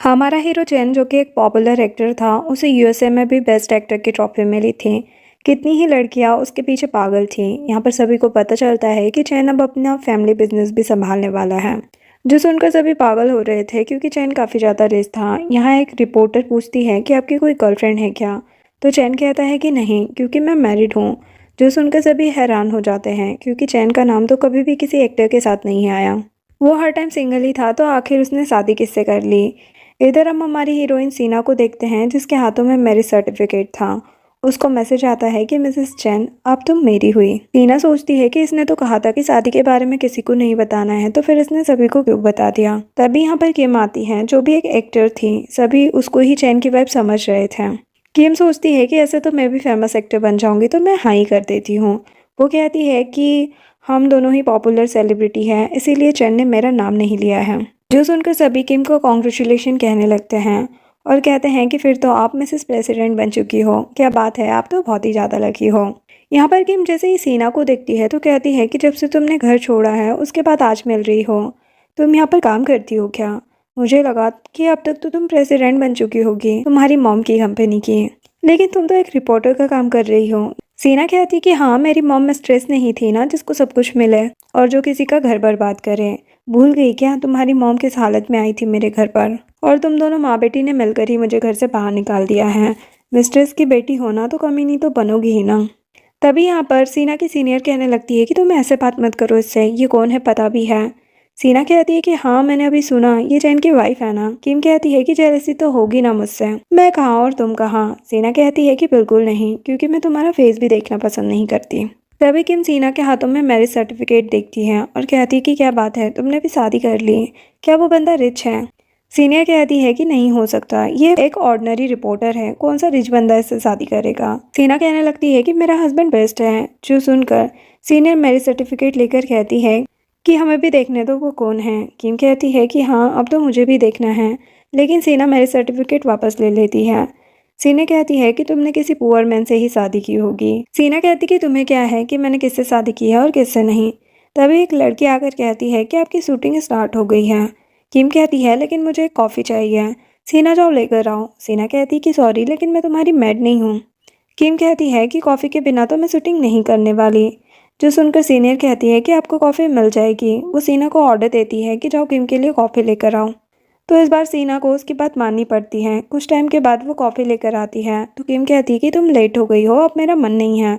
हमारा हीरो चैन जो कि एक पॉपुलर एक्टर था, उसे यूएसए में भी बेस्ट एक्टर की ट्रॉफी मिली थी। कितनी ही लड़कियां उसके पीछे पागल थी। यहाँ पर सभी को पता चलता है कि चैन अब अपना फैमिली बिजनेस भी संभालने वाला है, जो सुनकर सभी पागल हो रहे थे क्योंकि चैन काफ़ी ज़्यादा रिच था। यहाँ एक रिपोर्टर पूछती है कि आपकी कोई गर्लफ्रेंड है क्या, तो चैन कहता है कि नहीं, क्योंकि मैं मैरिड हूँ। जो सुनकर सभी हैरान हो जाते हैं क्योंकि चैन का नाम तो कभी भी किसी एक्टर के साथ नहीं आया। वो हर टाइम सिंगल ही था, तो आखिर उसने शादी किससे कर ली। इधर हम हमारी हीरोइन सीना को देखते हैं, जिसके हाथों में मैरिज सर्टिफिकेट था। उसको मैसेज आता है कि मिसेस चैन, अब तुम मेरी हुई। सीना सोचती है कि इसने तो कहा था कि शादी के बारे में किसी को नहीं बताना है, तो फिर इसने सभी को क्यों बता दिया। तभी यहाँ पर किम आती है, जो भी एक एक्टर थी। सभी उसको ही चैन की वाइब समझ रहे थे। किम सोचती है कि ऐसे तो मैं भी फेमस एक्टर बन जाऊंगी, तो मैं हाँ ही कर देती हूँ। वो कहती है कि हम दोनों ही पॉपुलर सेलिब्रिटी हैं, इसीलिए चैन ने मेरा नाम नहीं लिया है। जो सुनकर सभी किम को कॉन्ग्रेचुलेशन कहने लगते हैं और कहते हैं कि फिर तो आप मिसेस प्रेसिडेंट बन चुकी हो, क्या बात है, आप तो बहुत ही ज़्यादा लकी हो। यहाँ पर किम जैसे ही सीना को देखती है तो कहती है कि जब से तुमने घर छोड़ा है उसके बाद आज मिल रही हो। तुम यहाँ पर काम करती हो क्या? मुझे लगा कि अब तक तो तुम प्रेसिडेंट बन चुकी होगी तुम्हारी मॉम की कंपनी की, लेकिन तुम तो एक रिपोर्टर का काम कर रही हो। सीना कहती कि हाँ, मेरी मॉम में स्ट्रेस नहीं थी ना, जिसको सब कुछ मिले और जो किसी का घर बर्बाद करे। भूल गई क्या तुम्हारी मॉम किस हालत में आई थी मेरे घर पर, और तुम दोनों माँ बेटी ने मिलकर ही मुझे घर से बाहर निकाल दिया है। मिस्ट्रेस की बेटी होना तो कमीनी तो बनोगी ही ना। तभी यहाँ पर सीना की सीनियर कहने लगती है कि तुम ऐसे बात मत करो इससे, ये कौन है पता भी है? सीना कहती है कि हाँ, मैंने अभी सुना, ये चैन की वाइफ है ना। किम कहती है कि जेलसी तो होगी ना मुझसे, मैं कहाँ और तुम कहाँ। सीना कहती है कि बिल्कुल नहीं, क्योंकि मैं तुम्हारा फेस भी देखना पसंद नहीं करती। तभी किम सीना के हाथों में मैरिज सर्टिफिकेट देखती है और कहती है कि क्या बात है, तुमने भी शादी कर ली, क्या वो बंदा रिच है? सीनियर कहती है कि नहीं हो सकता, ये एक ऑर्डिनरी रिपोर्टर है, कौन सा रिच बंदा इससे शादी करेगा। सीना कहने लगती है कि मेरा हस्बैंड बेस्ट है। जो सुनकर सीनियर मैरिज सर्टिफिकेट लेकर कहती है कि हमें भी देखने दो वो कौन है। किम कहती है कि हाँ, अब तो मुझे भी देखना है, लेकिन सीना मैरिज सर्टिफिकेट वापस ले लेती है। सीना कहती है कि तुमने किसी पुअर मैन से ही शादी की होगी। सीना कहती कि तुम्हें क्या है कि मैंने किससे शादी की है और किससे नहीं। तभी एक लड़की आकर कहती है कि आपकी शूटिंग स्टार्ट हो गई है। किम कहती है लेकिन मुझे एक कॉफ़ी चाहिए। सीना जाओ लेकर आओ। सीना कहती कि सॉरी, लेकिन मैं तुम्हारी मेड नहीं हूँ। किम कहती है कि कॉफ़ी के बिना तो मैं शूटिंग नहीं करने वाली। जो सुनकर सीनियर कहती है कि आपको कॉफ़ी मिल जाएगी। वो सीना को ऑर्डर देती है कि जाओ किम के लिए कॉफ़ी लेकर आओ। तो इस बार सीना को उसकी बात माननी पड़ती है। कुछ टाइम के बाद वो कॉफ़ी लेकर आती है तो किम कहती है कि तुम लेट हो गई हो, अब मेरा मन नहीं है।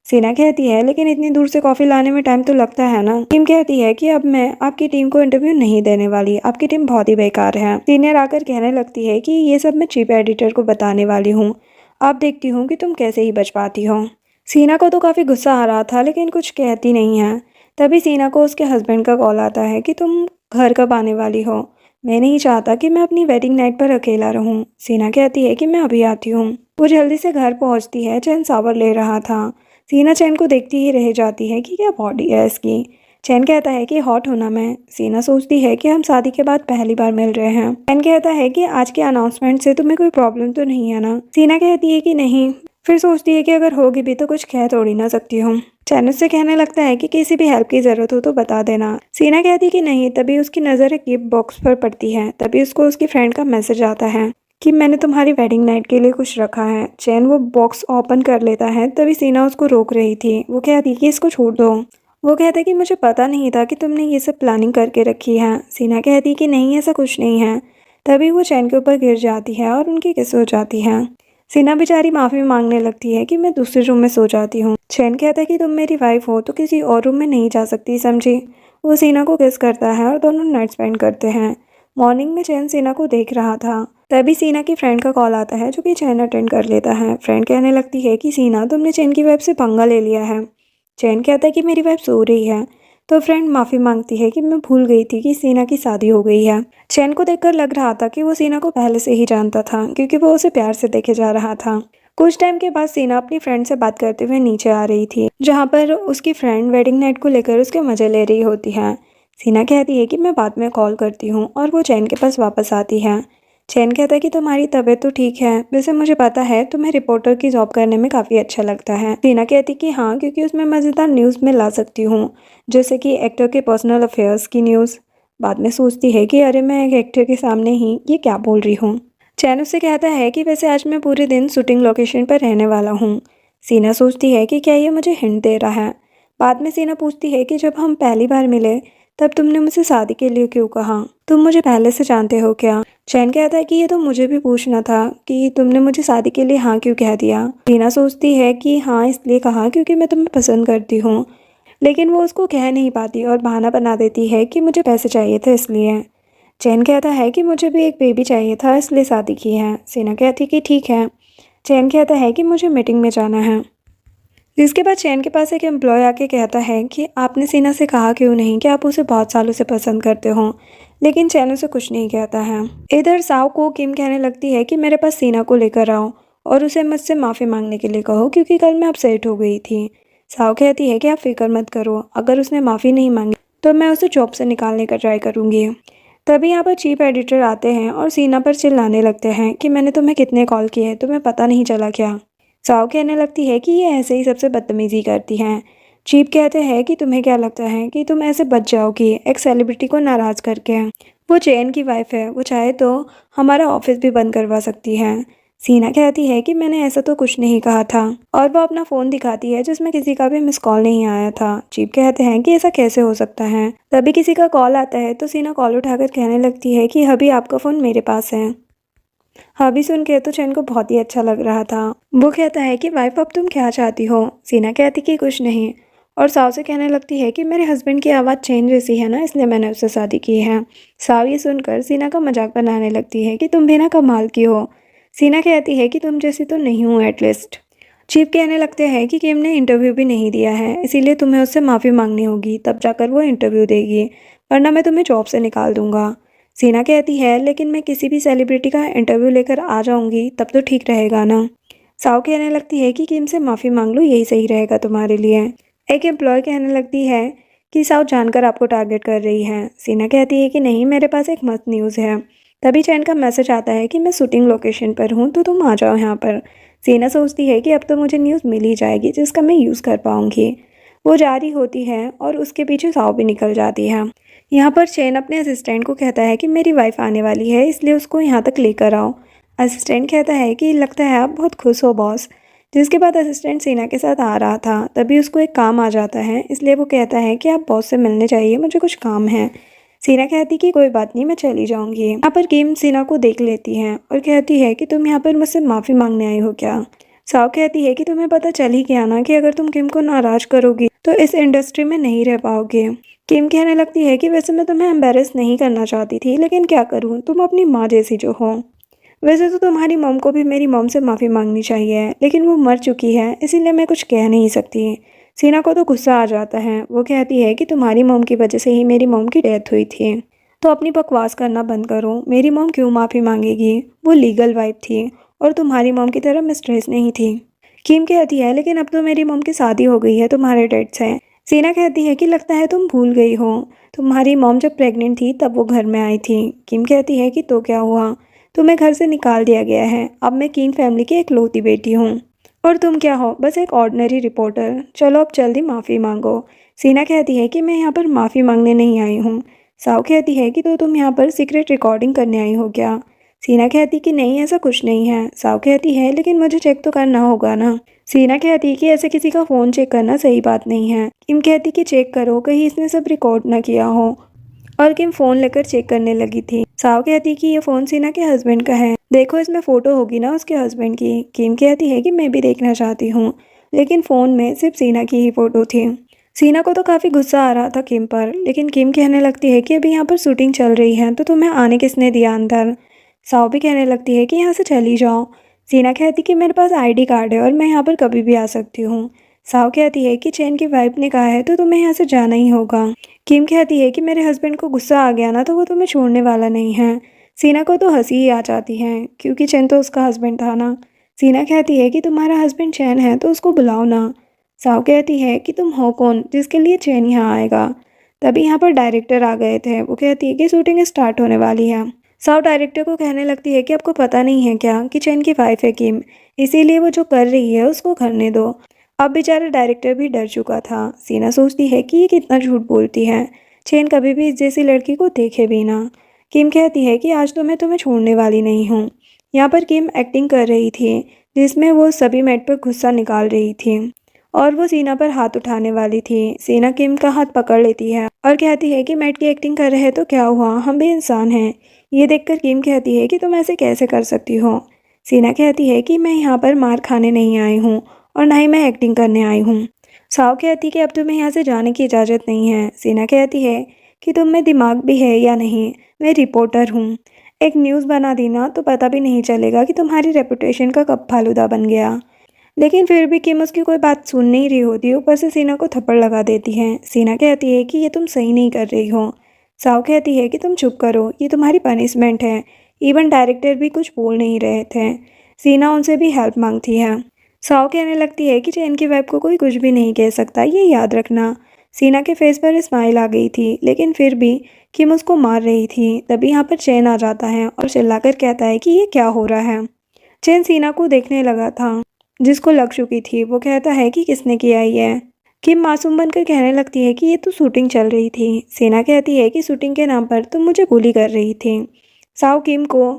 सीना कहती है लेकिन इतनी दूर से कॉफ़ी लाने में टाइम तो लगता है ना। किम कहती है कि अब मैं आपकी टीम को इंटरव्यू नहीं देने वाली, आपकी टीम बहुत ही बेकार है। सीनियर आकर कहने लगती है कि ये सब मैं चीफ एडिटर को बताने वाली हूँ, अब देखती हूँ कि तुम कैसे ही बच पाती हो। सीना को तो काफ़ी गुस्सा आ रहा था, लेकिन कुछ कहती नहीं है। तभी सीना को उसके हस्बैंड का कॉल आता है कि तुम घर कब आने वाली हो? मैं नहीं चाहता कि मैं अपनी वेडिंग नाइट पर अकेला रहूं। सीना कहती है कि मैं अभी आती हूँ। वो जल्दी से घर पहुंचती है। चैन शावर ले रहा था। सीना चैन को देखती ही रह जाती है कि क्या बॉडी है इसकी। चैन कहता है कि हॉट होना मैं। सीना सोचती है कि हम शादी के बाद पहली बार मिल रहे हैं। चैन कहता है कि आज के अनाउंसमेंट से तुम्हें कोई प्रॉब्लम तो नहीं है ना। सीना कहती है कि नहीं, फिर सोचती है कि अगर होगी भी तो कुछ कह थोड़ी ना सकती हूँ। चैन उससे कहने लगता है कि किसी भी हेल्प की ज़रूरत हो तो बता देना। सीना कहती कि नहीं। तभी उसकी नज़र एक गिफ्ट बॉक्स पर पड़ती है। तभी उसको उसकी फ्रेंड का मैसेज आता है कि मैंने तुम्हारी वेडिंग नाइट के लिए कुछ रखा है। चैन वो बॉक्स ओपन कर लेता है। तभी सीना उसको रोक रही थी। वो कहती कि इसको छोड़ दो। वो कहता कि मुझे पता नहीं था कि तुमने ये सब प्लानिंग करके रखी है। सीना कहती कि नहीं, ऐसा कुछ नहीं है। तभी वो चैन के ऊपर गिर जाती है और उनकी किस हो जाती है। सीना बेचारी माफ़ी मांगने लगती है कि मैं दूसरे रूम में सो जाती हूँ। चैन कहता है कि तुम मेरी वाइफ हो तो किसी और रूम में नहीं जा सकती, समझी। वो सीना को किस करता है और दोनों नाइट स्पेंड करते हैं। मॉर्निंग में चैन सीना को देख रहा था। तभी सीना की फ्रेंड का कॉल आता है, जो कि चैन अटेंड कर लेता है। फ्रेंड कहने लगती है कि सीना, तुमने चैन की वाइफ से पंगा ले लिया है। चैन कहता है कि मेरी वाइफ सो रही है। तो फ्रेंड माफ़ी मांगती है कि मैं भूल गई थी कि सीना की शादी हो गई है। चैन को देखकर लग रहा था कि वो सीना को पहले से ही जानता था, क्योंकि वो उसे प्यार से देखे जा रहा था। कुछ टाइम के बाद सीना अपनी फ्रेंड से बात करते हुए नीचे आ रही थी, जहाँ पर उसकी फ्रेंड वेडिंग नाइट को लेकर उसके मजे ले रही होती है। सीना कहती है कि मैं बाद में कॉल करती हूँ और वो चैन के पास वापस आती है। चैन कहता है कि तुम्हारी तबीयत तो ठीक है, वैसे मुझे पता है तुम्हें रिपोर्टर की जॉब करने में काफ़ी अच्छा लगता है। सीना कहती कि हाँ, क्योंकि उसमें मज़ेदार न्यूज़ में ला सकती हूँ, जैसे कि एक्टर के पर्सनल अफेयर्स की न्यूज़। बाद में सोचती है कि अरे मैं एक एक्टर के सामने ही ये क्या बोल रही हूँ। चैन उससे कहता है कि वैसे आज मैं पूरे दिन शूटिंग लोकेशन पर रहने वाला हूँ। सीना सोचती है कि क्या ये मुझे हिंट दे रहा है। बाद में सीना पूछती है कि जब हम पहली बार मिले तब तुमने मुझसे शादी के लिए क्यों कहा, तुम मुझे पहले से जानते हो क्या। चैन कहता है कि ये तो मुझे भी पूछना था कि तुमने मुझे शादी के लिए हाँ क्यों कह दिया। सीना सोचती है कि हाँ इसलिए कहा क्योंकि मैं तुम्हें पसंद करती हूँ, लेकिन वो उसको कह नहीं पाती और बहाना बना देती है कि मुझे पैसे चाहिए थे इसलिए। चैन कहता है कि मुझे भी एक बेबी चाहिए था इसलिए शादी की है। सीना कहती कि ठीक है। चैन कहता है कि मुझे मीटिंग में जाना है। जिसके बाद चैन के पास एक एम्प्लॉय आके कहता है कि आपने सीना से कहा क्यों नहीं कि आप उसे बहुत सालों से पसंद करते हो, लेकिन चैन उसे कुछ नहीं कहता है। इधर साव को किम कहने लगती है कि मेरे पास सीना को लेकर आओ और उसे मुझसे माफ़ी मांगने के लिए कहो क्योंकि कल मैं अपसेट हो गई थी। साव कहती है कि आप फिक्र मत करो, अगर उसने माफ़ी नहीं मांगी तो मैं उसे जॉब से निकालने का ट्राई करूँगी। तभी यहाँ पर चीफ एडिटर आते हैं और सीना पर चिल्लाने लगते हैं कि मैंने तुम्हें कितने कॉल किए, तुम्हें पता नहीं चला क्या। साव कहने लगती है कि ये ऐसे ही सबसे बदतमीजी करती हैं। चीप कहते हैं कि तुम्हें क्या लगता है कि तुम ऐसे बच जाओगी एक सेलिब्रिटी को नाराज़ करके। वो चैन की वाइफ है, वो चाहे तो हमारा ऑफिस भी बंद करवा सकती है। सीना कहती है कि मैंने ऐसा तो कुछ नहीं कहा था और वो अपना फ़ोन दिखाती है जिसमें किसी का भी मिस कॉल नहीं आया था। चीप कहते हैं कि ऐसा कैसे हो सकता है। तभी किसी का कॉल आता है तो सीना कॉल उठाकर कहने लगती है कि अभी आपका फ़ोन मेरे पास है। अभी सुन के तो चैन को बहुत ही अच्छा लग रहा था। वो कहता है कि वाइफ अब तुम क्या चाहती हो। सीना कहती कि कुछ नहीं और साव से कहने लगती है कि मेरे हस्बैंड की आवाज़ चैन जैसी है ना, इसलिए मैंने उससे शादी की है। साव ये सुनकर सीना का मजाक बनाने लगती है कि तुम भी ना कमाल की हो। सीना कहती है कि तुम जैसी तो नहीं हूँ एटलीस्ट। चीफ कहने लगते हैं कि किम ने इंटरव्यू भी नहीं दिया है, इसीलिए तुम्हें उससे माफ़ी मांगनी होगी, तब जाकर वो इंटरव्यू देगी, वरना मैं तुम्हें जॉब से निकाल दूंगा। सीना कहती है लेकिन मैं किसी भी सेलिब्रिटी का इंटरव्यू लेकर आ जाऊंगी तब तो ठीक रहेगा ना। साव कहने लगती है कि किम से माफ़ी मांग लो, यही सही रहेगा तुम्हारे लिए। एक एम्प्लॉय कहने लगती है कि साव जानकर आपको टारगेट कर रही है। सीना कहती है कि नहीं, मेरे पास एक मस्त न्यूज़ है। तभी चैन का मैसेज आता है कि मैं शूटिंग लोकेशन पर हूँ तो तुम आ जाओ यहाँ पर। सीना सोचती है कि अब तो मुझे न्यूज़ मिल ही जाएगी जिसका मैं यूज़ कर पाऊँगी। वो जारी होती है और उसके पीछे साव भी निकल जाती है। यहाँ पर चैन अपने असिस्टेंट को कहता है कि मेरी वाइफ आने वाली है इसलिए उसको यहाँ तक लेकर आओ। असिस्टेंट कहता है कि लगता है आप बहुत खुश हो बॉस। जिसके बाद असिस्टेंट सीना के साथ आ रहा था तभी उसको एक काम आ जाता है, इसलिए वो कहता है कि आप बॉस से मिलने चाहिए, मुझे कुछ काम है। सीना कहती कि कोई बात नहीं, मैं चली जाऊंगी। यहाँ पर किम सीना को देख लेती है और कहती है कि तुम यहाँ पर मुझसे माफ़ी मांगने आई हो क्या। साव कहती है कि तुम्हें पता चल ही गया ना कि अगर तुम किम को नाराज करोगी तो इस इंडस्ट्री में नहीं रह पाओगे। किम कहने लगती है कि वैसे मैं तुम्हें एम्बेरस नहीं करना चाहती थी, लेकिन क्या करूँ, तुम अपनी माँ जैसी जो हो। वैसे तो तुम्हारी मॉम को भी मेरी मॉम से माफ़ी मांगनी चाहिए, लेकिन वो मर चुकी है इसीलिए मैं कुछ कह नहीं सकती। सीना को तो गुस्सा आ जाता है। वो कहती है कि तुम्हारी मॉम की वजह से ही मेरी मॉम की डेथ हुई थी, तो अपनी बकवास करना बंद करो। मेरी मॉम क्यों माफ़ी मांगेगी, वो लीगल वाइफ थी और तुम्हारी मॉम की तरह मिस्ट्रेस नहीं थी। किम कहती है लेकिन अब तो मेरी मॉम की शादी हो गई है तुम्हारे डैड से। सीना कहती है कि लगता है तुम भूल गई हो, तुम्हारी मॉम जब प्रेग्नेंट थी तब वो घर में आई थी। किम कहती है कि तो क्या हुआ, तुम्हें घर से निकाल दिया गया है, अब मैं कीन फैमिली की इकलौती बेटी हूँ और तुम क्या हो, बस एक ऑर्डिनरी रिपोर्टर। चलो अब जल्दी माफ़ी मांगो। सीना कहती है कि मैं यहाँ पर माफ़ी मांगने नहीं आई हूँ। साव कहती है कि तो तुम यहाँ पर सीक्रेट रिकॉर्डिंग करने आई हो क्या। सीना कहती कि नहीं, ऐसा कुछ नहीं है। साव कहती है लेकिन मुझे चेक तो करना होगा ना। सीना कहती कि ऐसे किसी का फ़ोन चेक करना सही बात नहीं है। किम कहती कि चेक करो, कहीं इसने सब रिकॉर्ड ना किया हो, और किम फ़ोन लेकर चेक करने लगी थी। साव कहती कि ये फ़ोन सीना के हस्बैंड का है, देखो इसमें फ़ोटो होगी ना उसके हस्बैंड की। किम कहती है कि मैं भी देखना चाहती हूँ, लेकिन फ़ोन में सिर्फ सीना की ही फ़ोटो थी। सीना को तो काफ़ी गुस्सा आ रहा था किम पर, लेकिन किम कहने लगती है कि अभी यहाँ पर शूटिंग चल रही है तो तुम्हें आने किसने दिया अंदर। साव भी कहने लगती है कि यहाँ से चली जाओ। सीना कहती कि मेरे पास आईडी कार्ड है और मैं यहाँ पर कभी भी आ सकती हूँ। साव कहती है कि चैन की वाइफ ने कहा है तो तुम्हें यहाँ से जाना ही होगा। किम कहती है कि मेरे हस्बैंड को गुस्सा आ गया ना तो वो तुम्हें छोड़ने वाला नहीं है। सीना को तो हंसी ही आ जाती है क्योंकि चैन तो उसका हस्बैंड था ना। सीना कहती है कि तुम्हारा हस्बैंड चैन है तो उसको बुलाओ ना। साव कहती है कि तुम हो कौन जिसके लिए चैन यहाँ आएगा। तभी यहाँ पर डायरेक्टर आ गए थे। वो कहती है कि शूटिंग स्टार्ट होने वाली है। साव डायरेक्टर को कहने लगती है कि आपको पता नहीं है क्या कि चैन की वाइफ है किम, इसीलिए वो जो कर रही है उसको करने दो। अब बेचारा डायरेक्टर भी डर चुका था। सीना सोचती है कि ये कितना झूठ बोलती है। चेन कभी भी इस जैसी लड़की को देखे भी ना। किम कहती है कि आज तो मैं तुम्हें छोड़ने वाली नहीं हूँ। यहाँ पर किम एक्टिंग कर रही थी जिसमें वो सभी मैट पर गुस्सा निकाल रही थी और वो सीना पर हाथ उठाने वाली थी। सीना किम का हाथ पकड़ लेती है और कहती है कि मैट की एक्टिंग कर रहे हैं तो क्या हुआ, हम भी इंसान हैं। ये देखकर किम कहती है कि तुम ऐसे कैसे कर सकती हो। सीना कहती है कि मैं यहाँ पर मार खाने नहीं आई हूँ और ना ही मैं एक्टिंग करने आई हूँ। साओ कहती है कि अब तुम्हें यहाँ से जाने की इजाज़त नहीं है। सीना कहती है कि तुम में दिमाग भी है या नहीं, मैं रिपोर्टर हूँ। एक न्यूज़ बना दी ना तो पता भी नहीं चलेगा कि तुम्हारी रेपुटेशन का कब फालूदा बन गया। लेकिन फिर भी किम उसकी कोई बात सुन नहीं रही होती, ऊपर से सीना को थप्पड़ लगा देती है। सीना कहती है कि ये तुम सही नहीं कर रही हो। साओ कहती है कि तुम चुप करो, ये तुम्हारी पनिशमेंट है। इवन डायरेक्टर भी कुछ बोल नहीं रहे थे। सीना उनसे भी हेल्प मांगती है। साओ कहने लगती है कि चैन की वाइफ को कोई कुछ भी नहीं कह सकता, ये याद रखना। सीना के फेस पर स्माइल आ गई थी, लेकिन फिर भी किम उसको मार रही थी। तभी यहाँ पर चैन आ जाता है और चिल्लाकर कहता है कि ये क्या हो रहा है। चैन सीना को देखने लगा था जिसको लग चुकी थी। वो कहता है कि किसने किया ये। किम मासूम बनकर कहने लगती है कि ये तो शूटिंग चल रही थी। सीना कहती है कि शूटिंग के नाम पर तुम मुझे बुली कर रही थी। साओ किम को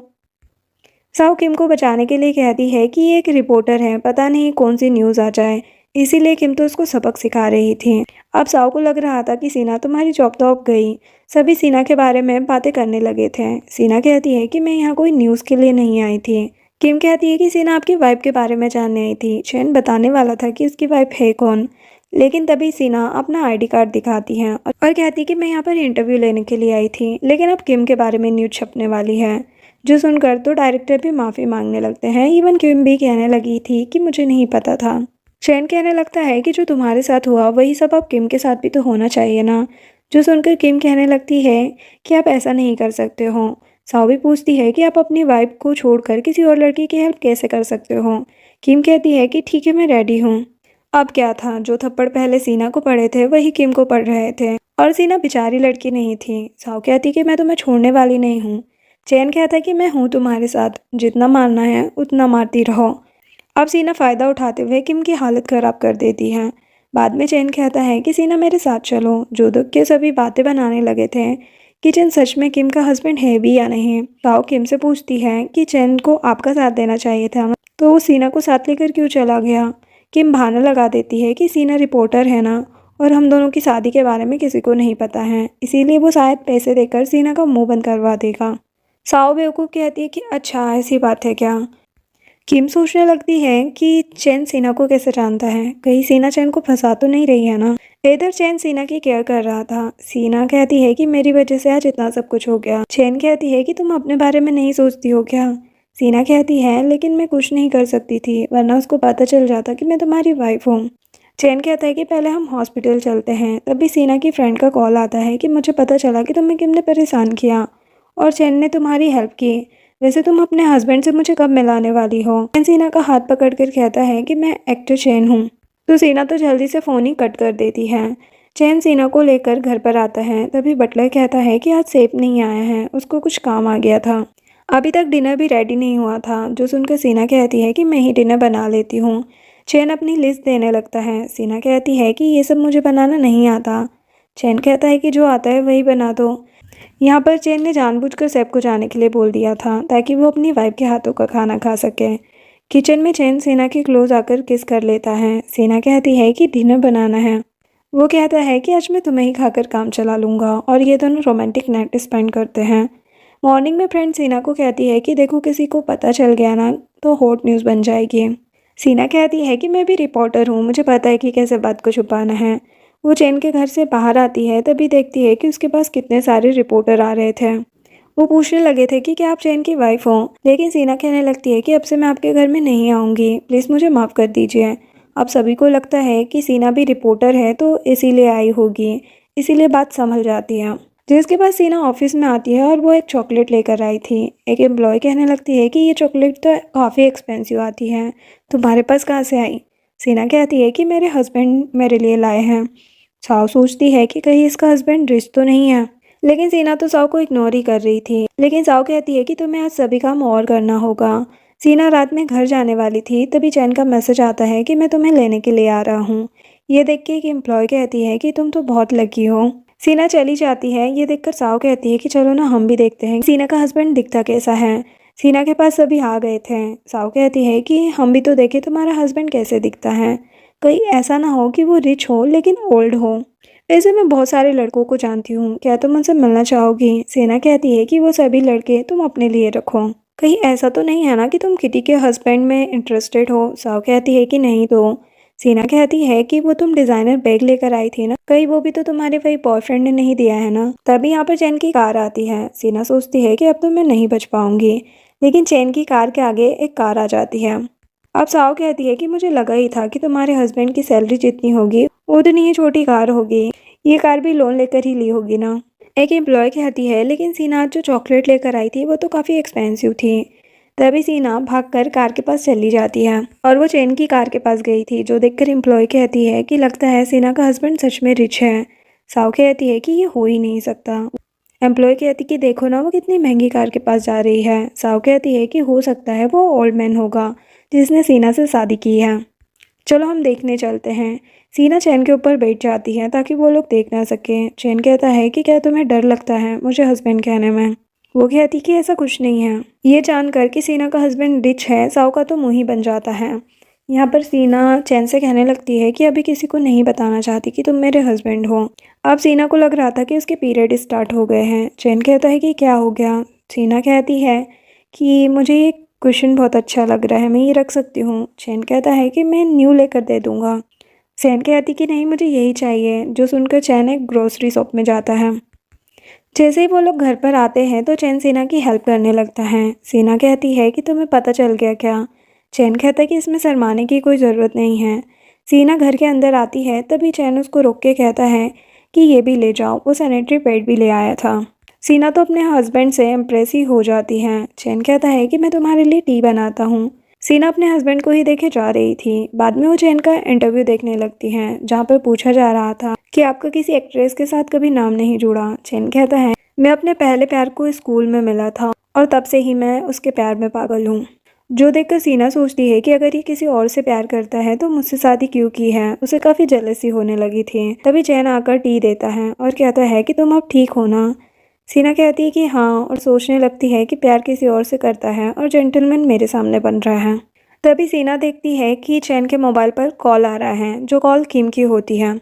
साओ किम को बचाने के लिए कहती है कि ये एक रिपोर्टर है, पता नहीं कौन सी न्यूज़ आ जाए, इसीलिए किम तो उसको सबक सिखा रही थी। अब साओ को लग रहा था कि सीना तुम्हारी जॉब तो अब गई। सभी सीना के बारे में बातें करने लगे थे। सीना कहती है कि मैं यहाँ कोई न्यूज़ के लिए नहीं आई थी। किम कहती है कि सीना आपकी वाइफ के बारे में जानने आई थी। चैन बताने वाला था कि उसकी वाइफ है कौन, लेकिन तभी सीना अपना आईडी कार्ड दिखाती है और कहती है कि मैं यहाँ पर इंटरव्यू लेने के लिए आई थी। लेकिन अब किम के बारे में न्यूज़ छपने वाली है, जो सुनकर तो डायरेक्टर भी माफ़ी मांगने लगते हैं। इवन किम भी कहने लगी थी कि मुझे नहीं पता था। चैन कहने लगता है कि जो तुम्हारे साथ हुआ वही सब अब किम के साथ भी तो होना चाहिए ना। जो सुनकर किम कहने लगती है कि आप ऐसा नहीं कर सकते हो। साओ भी पूछती है कि आप अपनी वाइफ को छोड़कर किसी और लड़की की हेल्प कैसे कर सकते हो। किम कहती है कि ठीक है, मैं रेडी हूँ। अब क्या था, जो थप्पड़ पहले सीना को पड़े थे वही किम को पड़ रहे थे और सीना बेचारी लड़की नहीं थी। साओ कहती कि मैं तुम्हें छोड़ने वाली नहीं हूँ। चैन कहता है कि मैं हूँ तुम्हारे साथ, जितना मारना है उतना मारती रहो। अब सीना फ़ायदा उठाते हुए किम की हालत ख़राब कर देती है। बाद में चैन कहता है कि सीना मेरे साथ चलो। जो दुख के सभी बातें बनाने लगे थे कि चैन सच में किम का हस्बैंड है भी या नहीं। ताओ किम से पूछती है कि चैन को आपका साथ देना चाहिए था, तो वो सीना को साथ लेकर क्यों चला गया। किम बहाना लगा देती है कि सीना रिपोर्टर है ना, और हम दोनों की शादी के बारे में किसी को नहीं पता है, इसीलिए वो शायद पैसे देकर सीना का मुंह बंद करवा देगा। साओ बेवकूफ़ कहती है कि अच्छा ऐसी बात है क्या। किम सोचने लगती है कि चैन सीना को कैसे जानता है, कहीं सीना चैन को फंसा तो नहीं रही है ना। इधर चैन सीना की केयर कर रहा था। सीना कहती है कि मेरी वजह से आज इतना सब कुछ हो गया। चैन कहती है कि तुम अपने बारे में नहीं सोचती हो क्या। सीना कहती है लेकिन मैं कुछ नहीं कर सकती थी, वरना उसको पता चल जाता कि मैं तुम्हारी वाइफ हूँ। चैन कहता है कि पहले हम हॉस्पिटल चलते हैं। तभी सीना की फ्रेंड का कॉल आता है कि मुझे पता चला कि तुम्हें किम ने परेशान किया और चैन ने तुम्हारी हेल्प की। वैसे तुम अपने हस्बैंड से मुझे कब मिलाने वाली हो। चैन सीना का हाथ पकड़कर कहता है कि मैं एक्टर चैन हूँ। तो सीना तो जल्दी से फ़ोन ही कट कर देती है। चैन सीना को लेकर घर पर आता है। तभी बटलर कहता है कि आज सेफ नहीं आया है, उसको कुछ काम आ गया था। अभी तक डिनर भी रेडी नहीं हुआ था, जो सुनकर सीना कहती है कि मैं ही डिनर बना लेती हूँ। चैन अपनी लिस्ट देने लगता है। सीना कहती है कि ये सब मुझे बनाना नहीं आता। चैन कहता है कि जो आता है वही बना दो। यहाँ पर चैन ने जानबूझकर सेफ को जाने के लिए बोल दिया था ताकि वो अपनी वाइफ के हाथों का खाना खा सके। किचन में चैन सीना के क्लोज आकर किस कर लेता है। सीना कहती है कि डिनर बनाना है। वो कहता है कि आज मैं तुम्हें ही खाकर काम चला लूँगा और ये दोनों रोमांटिक नाइट स्पेंड करते हैं। मॉर्निंग में फ्रेंड सीना को कहती है कि देखो किसी को पता चल गया ना तो हॉट न्यूज़ बन जाएगी। सीना कहती है कि मैं भी रिपोर्टर हूँ, मुझे पता है कि कैसे बात को छुपाना है। वो चैन के घर से बाहर आती है, तभी देखती है कि उसके पास कितने सारे रिपोर्टर आ रहे थे। वो पूछने लगे थे कि क्या आप चैन की वाइफ हो, लेकिन सीना कहने लगती है कि अब से मैं आपके घर में नहीं आऊँगी, प्लीज़ मुझे माफ़ कर दीजिए। अब सभी को लगता है कि सीना भी रिपोर्टर है तो इसीलिए आई होगी, इसीलिए बात संभल जाती है। जिसके बाद सीना ऑफिस में आती है और वो एक चॉकलेट लेकर आई थी। एक एम्प्लॉय कहने लगती है कि ये चॉकलेट तो काफ़ी एक्सपेंसिव आती है, तुम्हारे पास कहाँ से आई। सीना कहती है कि मेरे हस्बैंड मेरे लिए लाए हैं। साओ सोचती है कि कहीं इसका हस्बैंड रिच तो नहीं है, लेकिन सीना तो साओ को इग्नोर ही कर रही थी। लेकिन साओ कहती है कि तुम्हें आज सभी काम और करना होगा। सीना रात में घर जाने वाली थी, तभी चैन का मैसेज आता है कि मैं तुम्हें लेने के लिए आ रहा हूँ। ये देख के एक एम्प्लॉय कहती है कि तुम तो बहुत लकी हो। सीना चली जाती है। ये देखकर साओ कहती है कि चलो ना हम भी देखते हैं सीना का हस्बैंड दिखता कैसा है। सीना के पास सभी आ गए थे। साओ कहती है कि हम भी तो देखें तुम्हारा हस्बैंड कैसे दिखता है, कहीं ऐसा ना हो कि वो रिच हो लेकिन ओल्ड हो। वैसे मैं बहुत सारे लड़कों को जानती हूँ, क्या तुम उनसे मिलना चाहोगी? सीना कहती है कि वो सभी लड़के तुम अपने लिए रखो, कहीं ऐसा तो नहीं है ना कि तुम किटी के हस्बैंड में इंटरेस्टेड हो। साओ कहती है कि नहीं तो। सीना कहती है कि वो तुम डिजाइनर बैग लेकर आई थी ना, कहीं वो भी तो तुम्हारे वही बॉयफ्रेंड ने नहीं दिया है ना। तभी यहाँ पर चैन की कार आती है। सीना सोचती है कि अब तो मैं नहीं बच पाऊंगी, लेकिन चैन की कार के आगे एक कार आ जाती है। अब साओ कहती है कि मुझे लगा ही था कि तुम्हारे हस्बैंड की सैलरी जितनी होगी उतनी ही छोटी कार होगी, ये कार भी लोन लेकर ही ली होगी ना। एक एम्प्लॉय कहती है लेकिन सीना आज जो चॉकलेट लेकर आई थी वो तो काफ़ी एक्सपेंसिव थी। तभी सीना भागकर कार के पास चली जाती है और वो चैन की कार के पास गई थी, जो देखकर एम्प्लॉय कहती है कि लगता है सीना का हस्बैंड सच में रिच है। साओ कहती है कि ये हो ही नहीं सकता। एम्प्लॉय कहती कि देखो ना वो कितनी महंगी कार के पास जा रही है। साओ कहती है कि हो सकता है वो ओल्ड मैन होगा जिसने सीना से शादी की है, चलो हम देखने चलते हैं। सीना चैन के ऊपर बैठ जाती है ताकि वो लोग देख ना सके। चैन कहता है कि क्या तुम्हें डर लगता है मुझे हस्बैंड कहने में? वो कहती कि ऐसा कुछ नहीं है। ये जानकर कि सीना का हस्बैंड रिच है, साओ का तो मुंह ही बन जाता है। यहाँ पर सीना चैन से कहने लगती है कि अभी किसी को नहीं बताना चाहती कि तुम मेरे हस्बैंड हो। अब सीना को लग रहा था कि उसके पीरियड स्टार्ट हो गए हैं। चैन कहता है कि क्या हो गया? सीना कहती है कि मुझे ये क्वेश्चन बहुत अच्छा लग रहा है, मैं ये रख सकती हूँ? चैन कहता है कि मैं न्यू लेकर दे दूँगा। चैन कहती कि नहीं मुझे यही चाहिए। जो सुनकर चैन एक ग्रोसरी शॉप में जाता है। जैसे ही वो लोग घर पर आते हैं तो चैन सीना की हेल्प करने लगता है। सीना कहती है कि तुम्हें पता चल गया क्या? चैन कहता है कि इसमें शर्माने की कोई ज़रूरत नहीं है। सीना घर के अंदर आती है तभी चैन उसको रोक के कहता है कि ये भी ले जाओ, वो सैनिटरी पैड भी ले आया था। सीना तो अपने हस्बैंड से इम्प्रेस ही हो जाती है। चैन कहता है कि मैं तुम्हारे लिए टी बनाता हूँ। सीना अपने हस्बैंड को ही देखे जा रही थी। बाद में वो चैन का इंटरव्यू देखने लगती हैं, जहाँ पर पूछा जा रहा था कि आपका किसी एक्ट्रेस के साथ कभी नाम नहीं जुड़ा। चैन कहता है मैं अपने पहले प्यार को स्कूल में मिला था और तब से ही मैं उसके प्यार में पागल हूँ। जो देखकर सीना सोचती है कि अगर ये किसी और से प्यार करता है तो मुझसे शादी क्यों की है। उसे काफ़ी जेलसी होने लगी थी। तभी चैन आकर टी देता है और कहता है कि तुम अब ठीक हो ना? सीना कहती है कि हाँ और सोचने लगती है कि प्यार किसी और से करता है और जेंटलमैन मेरे सामने बन रहा है। तभी सीना देखती है कि चैन के मोबाइल पर कॉल आ रहा है, जो कॉल किम की होती है।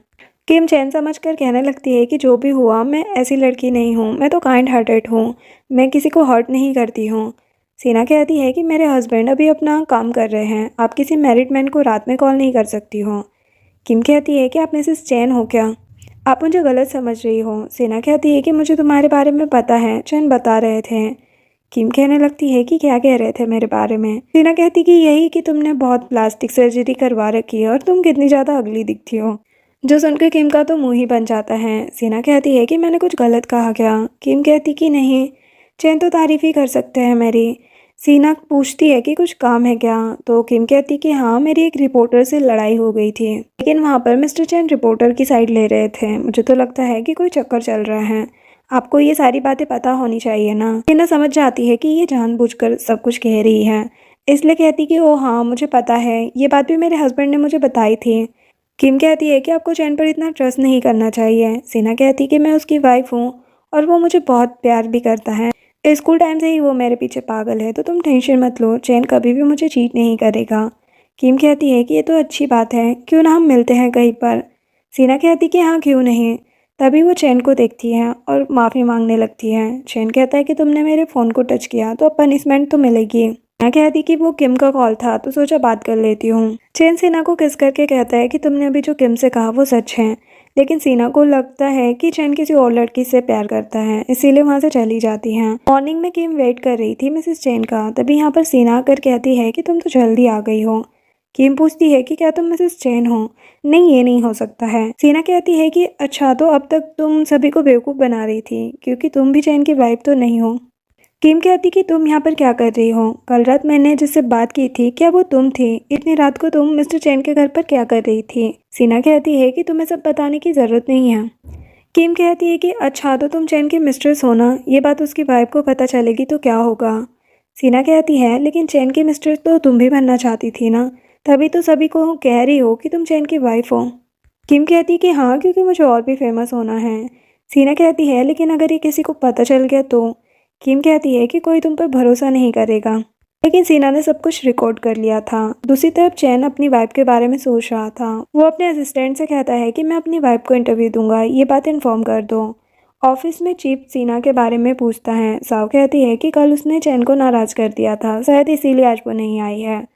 किम चैन समझकर कहने लगती है कि जो भी हुआ मैं ऐसी लड़की नहीं हूँ, मैं तो काइंड हार्टेड हूँ, मैं किसी को हर्ट नहीं करती हूँ। सीना कहती है कि मेरे हस्बैंड अभी अपना काम कर रहे हैं, आप किसी मैरिड मैन को रात में कॉल नहीं कर सकती हो। किम कहती है कि आप मिसेस चैन हो क्या? आप मुझे गलत समझ रही हो। सीना कहती है कि मुझे तुम्हारे बारे में पता है, चैन बता रहे थे। किम कहने लगती है कि क्या कह रहे थे मेरे बारे में? सीना कहती कि यही कि तुमने बहुत प्लास्टिक सर्जरी करवा रखी है और तुम कितनी ज़्यादा अगली दिखती हो। जो सुनकर किम का तो मुंह ही बन जाता है। सीना कहती है कि मैंने कुछ गलत कहा क्या? किम कहती कि नहीं, चैन तो तारीफ ही कर सकते हैं मेरी। सीना पूछती है कि कुछ काम है क्या? तो किम कहती कि हाँ, मेरी एक रिपोर्टर से लड़ाई हो गई थी, लेकिन वहाँ पर मिस्टर चैन रिपोर्टर की साइड ले रहे थे। मुझे तो लगता है कि कोई चक्कर चल रहा है। आपको ये सारी बातें पता होनी चाहिए ना। सीना समझ जाती है कि ये जानबूझकर सब कुछ कह रही है, इसलिए कहती कि ओ हाँ मुझे पता है, ये बात भी मेरे हस्बैंड ने मुझे बताई थी। किम कहती है कि आपको चैन पर इतना ट्रस्ट नहीं करना चाहिए। सीना कहती कि मैं उसकी वाइफ हूँ और वो मुझे बहुत प्यार भी करता है। स्कूल टाइम से ही वो मेरे पीछे पागल है, तो तुम टेंशन मत लो, चैन कभी भी मुझे चीट नहीं करेगा। किम कहती है कि ये तो अच्छी बात है, क्यों ना हम मिलते हैं कहीं पर? सीना कहती कि हाँ क्यों नहीं। तभी वो चैन को देखती है और माफ़ी मांगने लगती है। चैन कहता है कि तुमने मेरे फ़ोन को टच किया तो अब पनिशमेंट तो मिलेगी। मैं कहती कि वो किम का कॉल था तो सोचा बात कर लेती हूँ। चैन सीना को किस करके कहता है कि तुमने अभी जो किम से कहा वो सच है, लेकिन सीना को लगता है कि चैन किसी और लड़की से प्यार करता है, इसीलिए वहाँ से चली जाती हैं। मॉर्निंग में किम वेट कर रही थी मिसेस चैन का। तभी यहाँ पर सीना आकर कहती है कि तुम तो जल्दी आ गई हो। किम पूछती है कि क्या तुम मिसेस चैन हो? नहीं, ये नहीं हो सकता है। सीना कहती है कि अच्छा, तो अब तक तुम सभी को बेवकूफ़ बना रही थी, क्योंकि तुम भी चैन की वाइफ तो नहीं हो। किम कहती कि तुम यहाँ पर क्या कर रही हो? कल रात मैंने जिससे बात की थी क्या वो तुम थी? इतनी रात को तुम मिस्टर चैन के घर पर क्या कर रही थी? सीना कहती है कि तुम्हें सब बताने की ज़रूरत नहीं है। किम कहती है कि अच्छा, तो तुम चैन की मिस्ट्रेस हो ना, ये बात उसकी वाइफ को पता चलेगी तो क्या होगा? सीना कहती है लेकिन चैन की मिस्ट्रेस तो तुम भी बनना चाहती थी ना, तभी तो सभी को कह रही हो कि तुम चैन की वाइफ हो। किम कहती कि हाँ, क्योंकि मुझे और भी फेमस होना है। सीना कहती है लेकिन अगर ये किसी को पता चल गया तो? किम कहती है कि कोई तुम पर भरोसा नहीं करेगा। लेकिन सीना ने सब कुछ रिकॉर्ड कर लिया था। दूसरी तरफ चैन अपनी वाइफ के बारे में सोच रहा था। वो अपने असिस्टेंट से कहता है कि मैं अपनी वाइफ को इंटरव्यू दूंगा, ये बात इन्फॉर्म कर दो। ऑफिस में चीफ सीना के बारे में पूछता है। साव कहती है कि कल उसने चैन को नाराज कर दिया था, शायद इसीलिए आज वो नहीं आई है।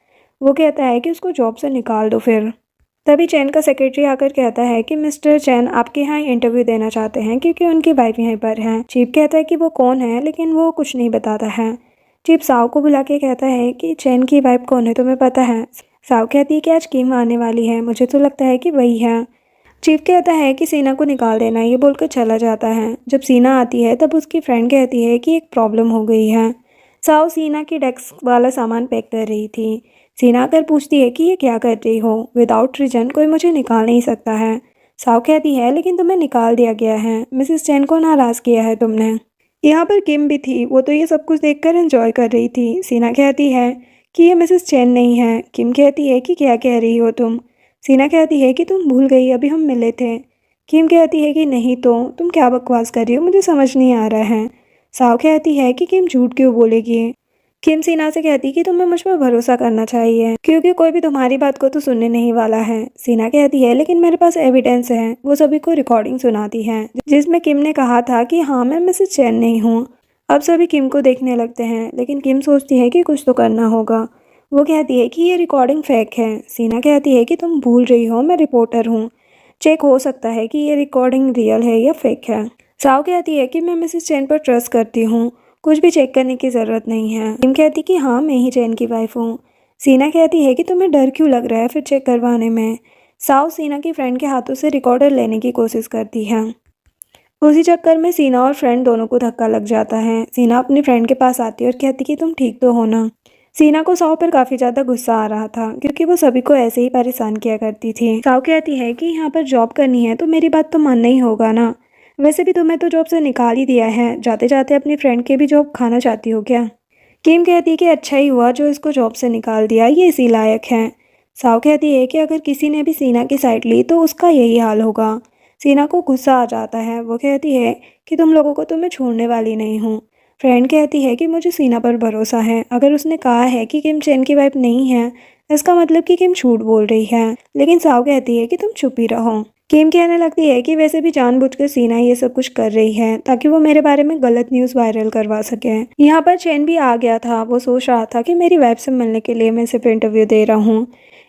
वो कहता है कि उसको जॉब से निकाल दो फिर। तभी चैन का सेक्रेटरी आकर कहता है कि मिस्टर चैन आपके यहाँ इंटरव्यू देना चाहते हैं क्योंकि उनकी वाइफ यहीं पर है। चीफ कहता है कि वो कौन है, लेकिन वो कुछ नहीं बताता है। चीफ साव को बुला के कहता है कि चैन की वाइफ कौन है तुम्हें पता है? साव कहती है कि आज किम आने वाली है, मुझे तो लगता है कि वही है। चीफ कहता है कि सीना को निकाल देना, ये बोलकर चला जाता है। जब सीना आती है तब उसकी फ्रेंड कहती है कि एक प्रॉब्लम हो गई है। साव सीना की डेस्क वाला सामान पैक कर रही थी। सीना आकर पूछती है कि ये क्या कर रही हो? विदाउट रीजन कोई मुझे निकाल नहीं सकता है। साव कहती है लेकिन तुम्हें निकाल दिया गया है, मिसेस चैन को नाराज़ किया है तुमने। यहाँ पर किम भी थी, वो तो ये सब कुछ देखकर एंजॉय कर रही थी। सीना कहती है कि ये मिसेस चैन नहीं है। किम कहती है कि क्या कह रही हो तुम? सीना कहती है कि तुम भूल गई, अभी हम मिले थे। किम कहती है कि नहीं तो तुम क्या बकवास कर रही हो, मुझे समझ नहीं आ रहा है। साव कहती है कि किम झूठ क्यों बोलेगी। किम सीना से कहती कि तुम्हें मुझ पर भरोसा करना चाहिए क्योंकि कोई भी तुम्हारी बात को तो सुनने नहीं वाला है। सीना कहती है लेकिन मेरे पास एविडेंस है। वो सभी को रिकॉर्डिंग सुनाती है जिसमें किम ने कहा था कि हाँ मैं मिसेस चैन नहीं हूँ। अब सभी किम को देखने लगते हैं, लेकिन किम सोचती है कि कुछ तो करना होगा। वो कहती है कि ये रिकॉर्डिंग फेक है। सीना कहती है कि तुम भूल रही हो, मैं रिपोर्टर हूँ, चेक हो सकता है कि ये रिकॉर्डिंग रियल है या फेक है। साव कहती है कि मैं मिसेस चैन पर ट्रस्ट करती हूँ, कुछ भी चेक करने की ज़रूरत नहीं है। किम कहती कि हाँ मैं ही चैन की वाइफ हूँ। सीना कहती है कि तुम्हें डर क्यों लग रहा है फिर चेक करवाने में। साव सीना की फ्रेंड के हाथों से रिकॉर्डर लेने की कोशिश करती है। उसी चक्कर में सीना और फ्रेंड दोनों को धक्का लग जाता है। सीना अपनी फ्रेंड के पास आती है और कहती कि तुम ठीक तो हो ना। सीना को साव पर काफ़ी ज़्यादा गुस्सा आ रहा था क्योंकि वो सभी को ऐसे ही परेशान किया करती थी। साव कहती है कि यहाँ पर जॉब करनी है तो मेरी बात तो मानना ही होगा ना, वैसे भी तुम्हें तो जॉब से निकाल ही दिया है, जाते जाते अपनी फ्रेंड के भी जॉब खाना चाहती हो क्या? किम कहती है कि अच्छा ही हुआ जो इसको जॉब से निकाल दिया, ये इसी लायक है। साव कहती है कि अगर किसी ने भी सीना की साइड ली तो उसका यही हाल होगा। सीना को गुस्सा आ जाता है। वो कहती है कि तुम लोगों को तो मैं छोड़ने वाली नहीं हूँ। फ्रेंड कहती है कि मुझे सीना पर भरोसा है, अगर उसने कहा है कि किम चैन की वाइफ नहीं है इसका मतलब कि किम झूठ बोल रही है। लेकिन साव कहती है कि तुम चुप ही रहो। किम कहने लगती है कि वैसे भी जानबूझकर सीना ये सब कुछ कर रही है ताकि वो मेरे बारे में गलत न्यूज़ वायरल करवा सके। यहाँ पर चैन भी आ गया था। वो सोच रहा था कि मेरी वाइफ से मिलने के लिए मैं सिर्फ इंटरव्यू दे रहा हूँ।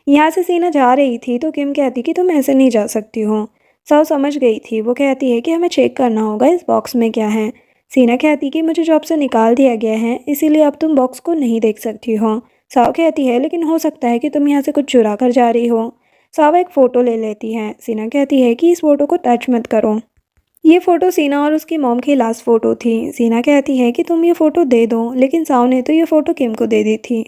यहाँ से सीना जा रही थी तो किम कहती कि तुम ऐसे नहीं जा सकती हो। साव समझ गई थी। वो कहती है कि हमें चेक करना होगा इस बॉक्स में क्या है। सीना कहती कि मुझे जॉब से निकाल दिया गया है इसीलिए अब तुम बॉक्स को नहीं देख सकती हो। साव कहती है लेकिन हो सकता है कि तुम यहाँ से कुछ चुरा कर जा रही हो। सावा एक फ़ोटो ले लेती है। सीना कहती है कि इस फ़ोटो को टच मत करो। ये फ़ोटो सीना और उसकी मॉम की लास्ट फ़ोटो थी। सीना कहती है कि तुम ये फ़ोटो दे दो, लेकिन साव ने तो ये फ़ोटो किम को दे दी थी।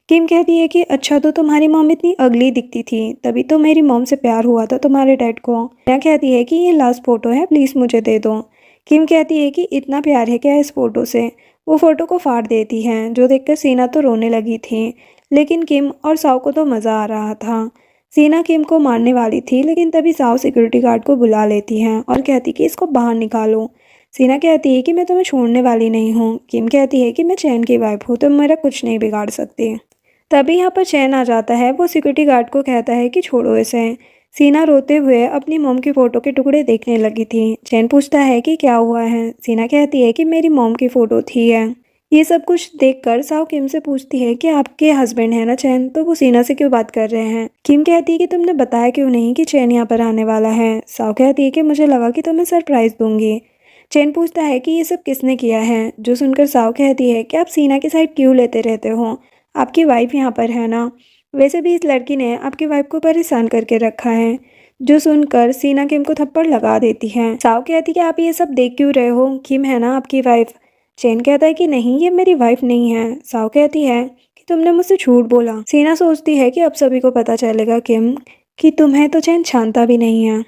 किम कहती है कि अच्छा तो तुम्हारी मॉम इतनी अगली दिखती थी, तभी तो मेरी मॉम से प्यार हुआ था तुम्हारे डैड को। सीना कहती है कि ये लास्ट फ़ोटो है, प्लीज़ मुझे दे दो। किम कहती है कि इतना प्यार है क्या इस फ़ोटो से। वो फ़ोटो को फाड़ देती है, जो देखकर सीना तो रोने लगी थी, लेकिन किम और साव को तो मज़ा आ रहा था। सीना किम को मारने वाली थी, लेकिन तभी साव सिक्योरिटी गार्ड को बुला लेती है और कहती कि इसको बाहर निकालो। सीना कहती है कि मैं तुम्हें छोड़ने वाली नहीं हूँ। किम कहती है कि मैं चैन की वाइफ हूँ, तुम मेरा कुछ नहीं बिगाड़ सकती। तभी यहाँ पर चैन आ जाता है। वो सिक्योरिटी गार्ड को कहता है कि छोड़ो इसे। सीना रोते हुए अपनी मॉम की फ़ोटो के टुकड़े देखने लगी थी। चैन पूछता है कि क्या हुआ है। सीना कहती है कि मेरी मॉम की फ़ोटो थी है। ये सब कुछ देखकर साव किम से पूछती है कि आपके हस्बैंड है ना चैन, तो वो सीना से क्यों बात कर रहे हैं। किम कहती है कि तुमने बताया क्यों नहीं कि चैन यहाँ पर आने वाला है। साव कहती है कि मुझे लगा कि तुम्हें सरप्राइज़ दूंगी। चैन पूछता है कि ये सब किसने किया है, जो सुनकर साव कहती है कि आप सीना की साइड क्यों लेते रहते हो, आपकी वाइफ यहाँ पर है ना, वैसे भी इस लड़की ने आपकी वाइफ को परेशान करके रखा है। जो सुनकर सीना किम को थप्पड़ लगा देती है। साव कहती है कि आप ये सब देख क्यों रहे हो, किम है ना आपकी वाइफ। चैन कहता है कि नहीं ये मेरी वाइफ नहीं है। साव कहती है कि तुमने मुझसे झूठ बोला। सीना सोचती है कि अब सभी को पता चलेगा किम कि तुम्हें तो चैन छानता भी नहीं है।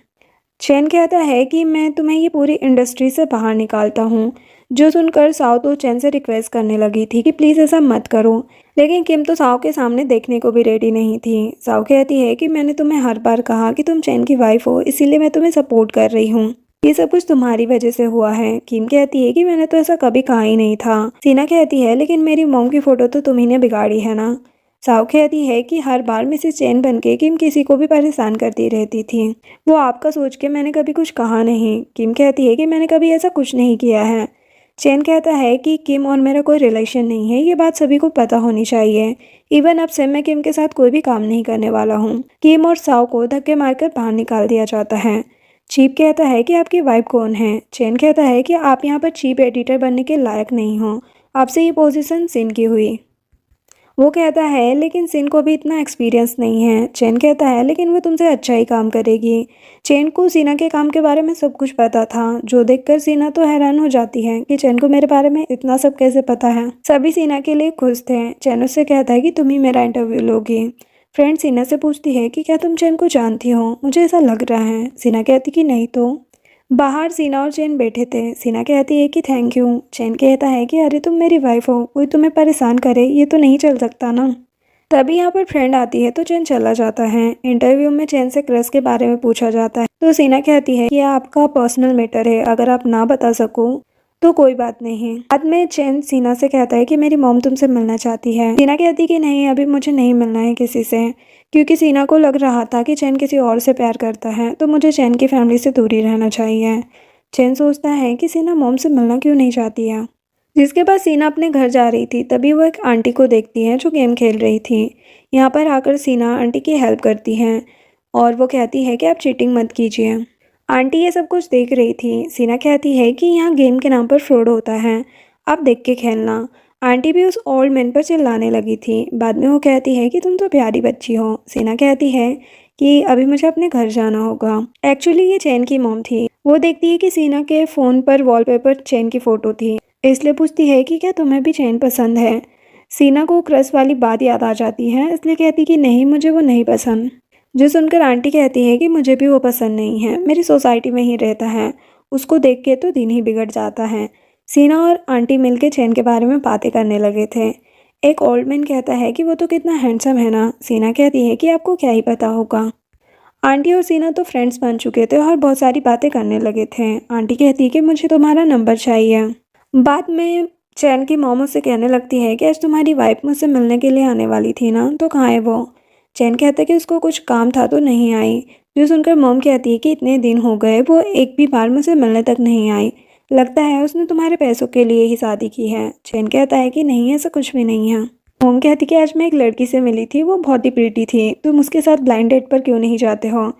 चैन कहता है कि मैं तुम्हें ये पूरी इंडस्ट्री से बाहर निकालता हूँ। जो सुनकर साव तो चैन से रिक्वेस्ट करने लगी थी कि प्लीज़ ऐसा मत करो, लेकिन किम तो साव के सामने देखने को भी रेडी नहीं थी। साव कहती है कि मैंने तुम्हें हर बार कहा कि तुम चैन की वाइफ हो, इसीलिए मैं तुम्हें सपोर्ट कर रही हूँ। ये सब कुछ तुम्हारी वजह से हुआ है। किम कहती है कि मैंने तो ऐसा कभी कहा ही नहीं था। सीना कहती है लेकिन मेरी मॉम की फ़ोटो तो तुम्ही ने बिगाड़ी है ना। साओ कहती है कि हर बार मिसेस चेन बनके किम किसी को भी परेशान करती रहती थी। वो आपका सोच के मैंने कभी कुछ कहा नहीं। किम कहती है कि मैंने कभी ऐसा कुछ नहीं किया है। चेन कहता है कि किम और मेरा कोई रिलेशन नहीं है, ये बात सभी को पता होनी चाहिए। इवन अब से मैं किम के साथ कोई भी काम नहीं करने वाला हूँ। किम और साओ को धक्के मारकर बाहर निकाल दिया जाता है। चीप कहता है कि आपकी वाइफ कौन है। चेन कहता है कि आप यहाँ पर चीप एडिटर बनने के लायक नहीं हो, आपसे ये पोजीशन सिन की हुई। वो कहता है लेकिन सिन को भी इतना एक्सपीरियंस नहीं है। चेन कहता है लेकिन वो तुमसे अच्छा ही काम करेगी। चेन को सीना के काम के बारे में सब कुछ पता था, जो देखकर सीना तो हैरान हो जाती है कि चेन को मेरे बारे में इतना सब कैसे पता है। सभी सीना के लिए खुश थे। चेन उससे कहता है कि तुम ही मेरा इंटरव्यू लोगी। फ्रेंड सीना से पूछती है कि क्या तुम चेन को जानती हो, मुझे ऐसा लग रहा है। सीना कहती कि नहीं तो। बाहर सीना और चेन बैठे थे। सीना कहती है कि थैंक यू। चेन कहता है कि अरे तुम मेरी वाइफ हो, कोई तुम्हें परेशान करे ये तो नहीं चल सकता ना। तभी यहाँ पर फ्रेंड आती है तो चेन चला जाता है। इंटरव्यू में चेन से क्रश के बारे में पूछा जाता है तो सीना कहती है कि आपका पर्सनल मैटर है, अगर आप ना बता सको तो कोई बात नहीं। बाद में चेन सीना से कहता है कि मेरी मॉम तुमसे मिलना चाहती है। सीना कहती है कि नहीं, अभी मुझे नहीं मिलना है किसी से, क्योंकि सीना को लग रहा था कि चेन किसी और से प्यार करता है तो मुझे चेन की फैमिली से दूरी रहना चाहिए। चेन सोचता है कि सीना मॉम से मिलना क्यों नहीं चाहती है। जिसके बाद सीना अपने घर जा रही थी तभी वो एक आंटी को देखती है जो गेम खेल रही थी। यहाँ पर आकर सीना आंटी की हेल्प करती है और वो कहती है कि आप चीटिंग मत कीजिए। आंटी ये सब कुछ देख रही थी। सीना कहती है कि यहाँ गेम के नाम पर फ्रॉड होता है, आप देख के खेलना। आंटी भी उस ओल्ड मैन पर चिल्लाने लगी थी। बाद में वो कहती है कि तुम तो प्यारी बच्ची हो। सीना कहती है कि अभी मुझे अपने घर जाना होगा। एक्चुअली ये चैन की मॉम थी। वो देखती है कि सीना के फ़ोन पर वॉलपेपर चैन की फ़ोटो थी, इसलिए पूछती है कि क्या तुम्हें भी चैन पसंद है। सीना को क्रश वाली बात याद आ जाती है, इसलिए कहती कि नहीं, मुझे वो नहीं पसंद। जो सुनकर आंटी कहती है कि मुझे भी वो पसंद नहीं है, मेरी सोसाइटी में ही रहता है, उसको देख के तो दिन ही बिगड़ जाता है। सीना और आंटी मिलके चैन के बारे में बातें करने लगे थे। एक ओल्ड मैन कहता है कि वो तो कितना हैंडसम है ना। सीना कहती है कि आपको क्या ही पता होगा। आंटी और सीना तो फ्रेंड्स बन चुके थे और बहुत सारी बातें करने लगे थे। आंटी कहती है कि मुझे तुम्हारा नंबर चाहिए। बाद में चैन की मॉम उससे कहने लगती है कि आज तुम्हारी वाइफ मुझसे मिलने के लिए आने वाली थी ना, तो कहाँ है वो। चैन कहता है कि उसको कुछ काम था तो नहीं आई। जो सुनकर मॉम कहती है कि इतने दिन हो गए वो एक भी बार मुझसे मिलने तक नहीं आई, लगता है उसने तुम्हारे पैसों के लिए ही शादी की है। चैन कहता है कि नहीं, ऐसा कुछ भी नहीं है। मॉम कहती कि आज मैं एक लड़की से मिली थी, वो बहुत ही प्रीटी थी, तुम उसके साथ ब्लाइंड डेट पर क्यों नहीं जाते हो।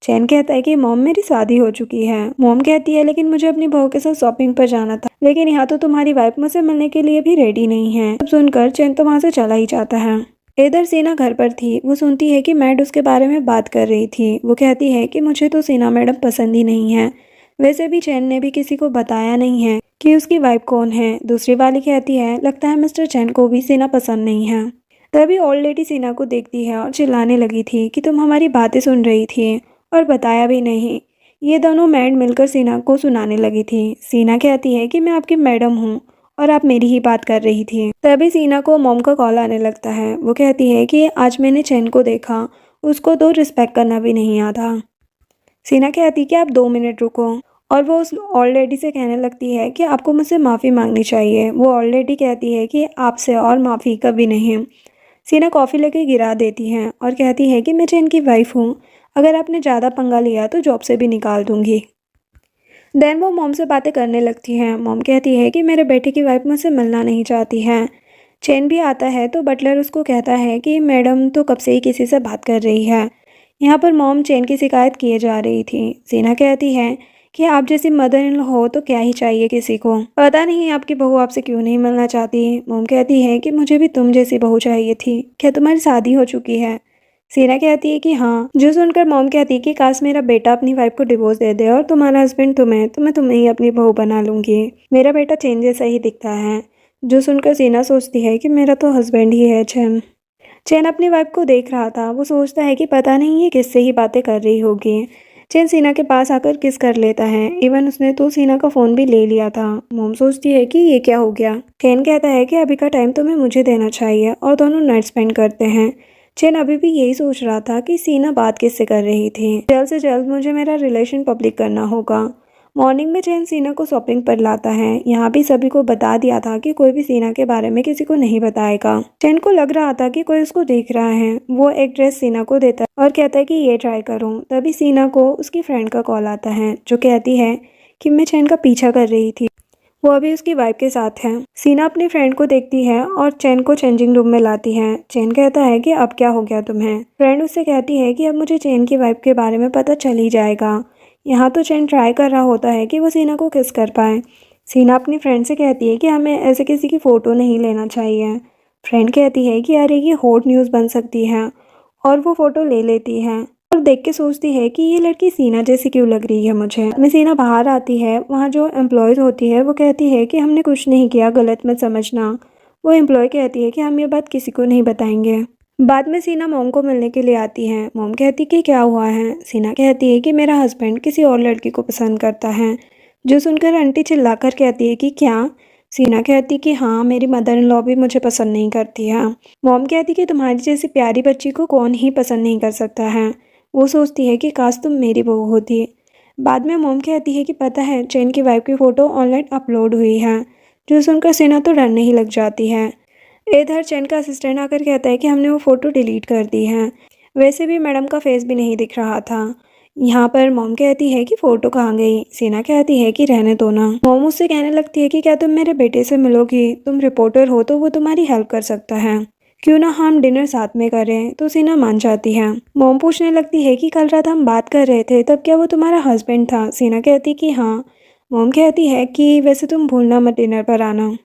चैन कहता है कि मॉम मेरी शादी हो चुकी है। मॉम कहती है लेकिन मुझे अपनी बहू के साथ शॉपिंग पर जाना था, लेकिन यहाँ तो तुम्हारी वाइफ मुझसे मिलने के लिए भी रेडी नहीं है। अब सुनकर चैन तो वहाँ से चला ही जाता है। इधर सीना घर पर थी। वो सुनती है कि मैड उसके बारे में बात कर रही थी। वो कहती है कि मुझे तो सीना मैडम पसंद ही नहीं है, वैसे भी चैन ने भी किसी को बताया नहीं है कि उसकी वाइफ कौन है। दूसरी वाली कहती है लगता है मिस्टर चैन को भी सीना पसंद नहीं है। तभी ओल्ड लेडी सीना को देखती है और चिल्लाने लगी थी कि तुम हमारी बातें सुन रही थी और बताया भी नहीं। ये दोनों मैड मिलकर सीना को सुनाने लगी थी। सीना कहती है कि मैं आपकी मैडम हूँ और आप मेरी ही बात कर रही थी। तभी सीना को मॉम का कॉल आने लगता है। वो कहती है कि आज मैंने चैन को देखा, उसको तो रिस्पेक्ट करना भी नहीं आता। सीना कहती कि आप 2 मिनट रुको और वो उस ओल्ड लेडी से कहने लगती है कि आपको मुझसे माफ़ी मांगनी चाहिए। वो ओल्ड लेडी कहती है कि आपसे और माफ़ी कभी नहीं। सीना कॉफ़ी लेके गिरा देती है और कहती है कि मैं चैन की वाइफ हूँ, अगर आपने ज़्यादा पंगा लिया तो जॉब से भी निकाल दूँगी। देन वो मॉम से बातें करने लगती हैं। मॉम कहती है कि मेरे बेटे की वाइफ मुझसे मिलना नहीं चाहती है। चैन भी आता है तो बटलर उसको कहता है कि मैडम तो कब से ही किसी से बात कर रही है। यहाँ पर मॉम चैन की शिकायत किए जा रही थी। सीना कहती है कि आप जैसी मदर इन लॉ हो तो क्या ही चाहिए किसी को, पता नहीं आपकी बहू आपसे क्यों नहीं मिलना चाहती। मॉम कहती है कि मुझे भी तुम जैसी बहू चाहिए थी, क्या तुम्हारी शादी हो चुकी है। सीना कहती है कि हाँ। जो सुनकर मॉम कहती है कि काश मेरा बेटा अपनी वाइफ को डिवोर्स दे दे और तुम्हारा हस्बैंड तुम्हें, तो मैं तुम्हें ही अपनी बहू बना लूँगी, मेरा बेटा चेन जैसा ही दिखता है। जो सुनकर सीना सोचती है कि मेरा तो हस्बैंड ही है चैन। चैन अपनी वाइफ को देख रहा था। वो सोचता है कि पता नहीं ये किससे ही बातें कर रही होगी। चैन सीना के पास आकर किस कर लेता है। इवन उसने तो सीना का फ़ोन भी ले लिया था। मॉम सोचती है कि ये क्या हो गया। चैन कहता है कि अभी का टाइम तुम्हें मुझे देना चाहिए और दोनों नाइट स्पेंड करते हैं। चैन अभी भी यही सोच रहा था कि सीना बात किससे कर रही थी। जल्द से जल्द मुझे मेरा रिलेशन पब्लिक करना होगा। मॉर्निंग में चैन सीना को शॉपिंग पर लाता है। यहाँ भी सभी को बता दिया था कि कोई भी सीना के बारे में किसी को नहीं बताएगा। चैन को लग रहा था कि कोई उसको देख रहा है। वो एक ड्रेस सीना को देता है और कहता है कि ये ट्राई करूँ। तभी सीना को उसकी फ्रेंड का कॉल आता है जो कहती है कि मैं चैन का पीछा कर रही थी, वो अभी उसकी वाइफ के साथ है। सीना अपनी फ्रेंड को देखती है और चैन को चेंजिंग रूम में लाती है। चैन कहता है कि अब क्या हो गया तुम्हें। फ्रेंड उससे कहती है कि अब मुझे चैन की वाइफ के बारे में पता चल ही जाएगा। यहाँ तो चैन ट्राई कर रहा होता है कि वो सीना को किस कर पाए। सीना अपनी फ्रेंड से कहती है कि हमें ऐसे किसी की फ़ोटो नहीं लेना चाहिए। फ्रेंड कहती है कि अरे ये हॉट न्यूज़ बन सकती है, और वो फ़ोटो ले लेती है और देख के सोचती है कि ये लड़की सीना जैसी क्यों लग रही है मुझे। मैं सीना बाहर आती है, वहाँ जो एम्प्लॉयज़ होती है वो कहती है कि हमने कुछ नहीं किया, गलत मत समझना। वो एम्प्लॉय कहती है कि हम ये बात किसी को नहीं बताएंगे। बाद में सीना मॉम को मिलने के लिए आती है। मॉम कहती कि क्या हुआ है। सीना कहती है कि मेरा हस्बैंड किसी और लड़की को पसंद करता है। जो सुनकर आंटी चिल्लाकर कहती है कि क्या। सीना कहती कि हाँ, मेरी मदर इन लॉ भी मुझे पसंद नहीं करती है। मॉम कहती कि तुम्हारी जैसी प्यारी बच्ची को कौन ही पसंद नहीं कर सकता है। वो सोचती है कि काश तुम मेरी बहू होती। बाद में मॉम कहती है कि पता है चैन की वाइफ की फ़ोटो ऑनलाइन अपलोड हुई है। जो सुनकर सीना तो डरने ही लग जाती है। इधर चैन का असिस्टेंट आकर कहता है कि हमने वो फ़ोटो डिलीट कर दी है। वैसे भी मैडम का फेस भी नहीं दिख रहा था। यहाँ पर मॉम कहती है कि फ़ोटो कहाँ गई। सीना कहती है कि रहने दो ना। मॉम उससे कहने लगती है कि क्या तुम मेरे बेटे से मिलोगी, तुम रिपोर्टर हो तो वो तुम्हारी हेल्प कर सकता है, क्यों ना हम डिनर साथ में करें। तो सीना मान जाती है। मॉम पूछने लगती है कि कल रात हम बात कर रहे थे तब क्या वो तुम्हारा हस्बैंड था। सीना कहती कि हाँ। मॉम कहती है कि वैसे तुम भूलना मत डिनर पर आना।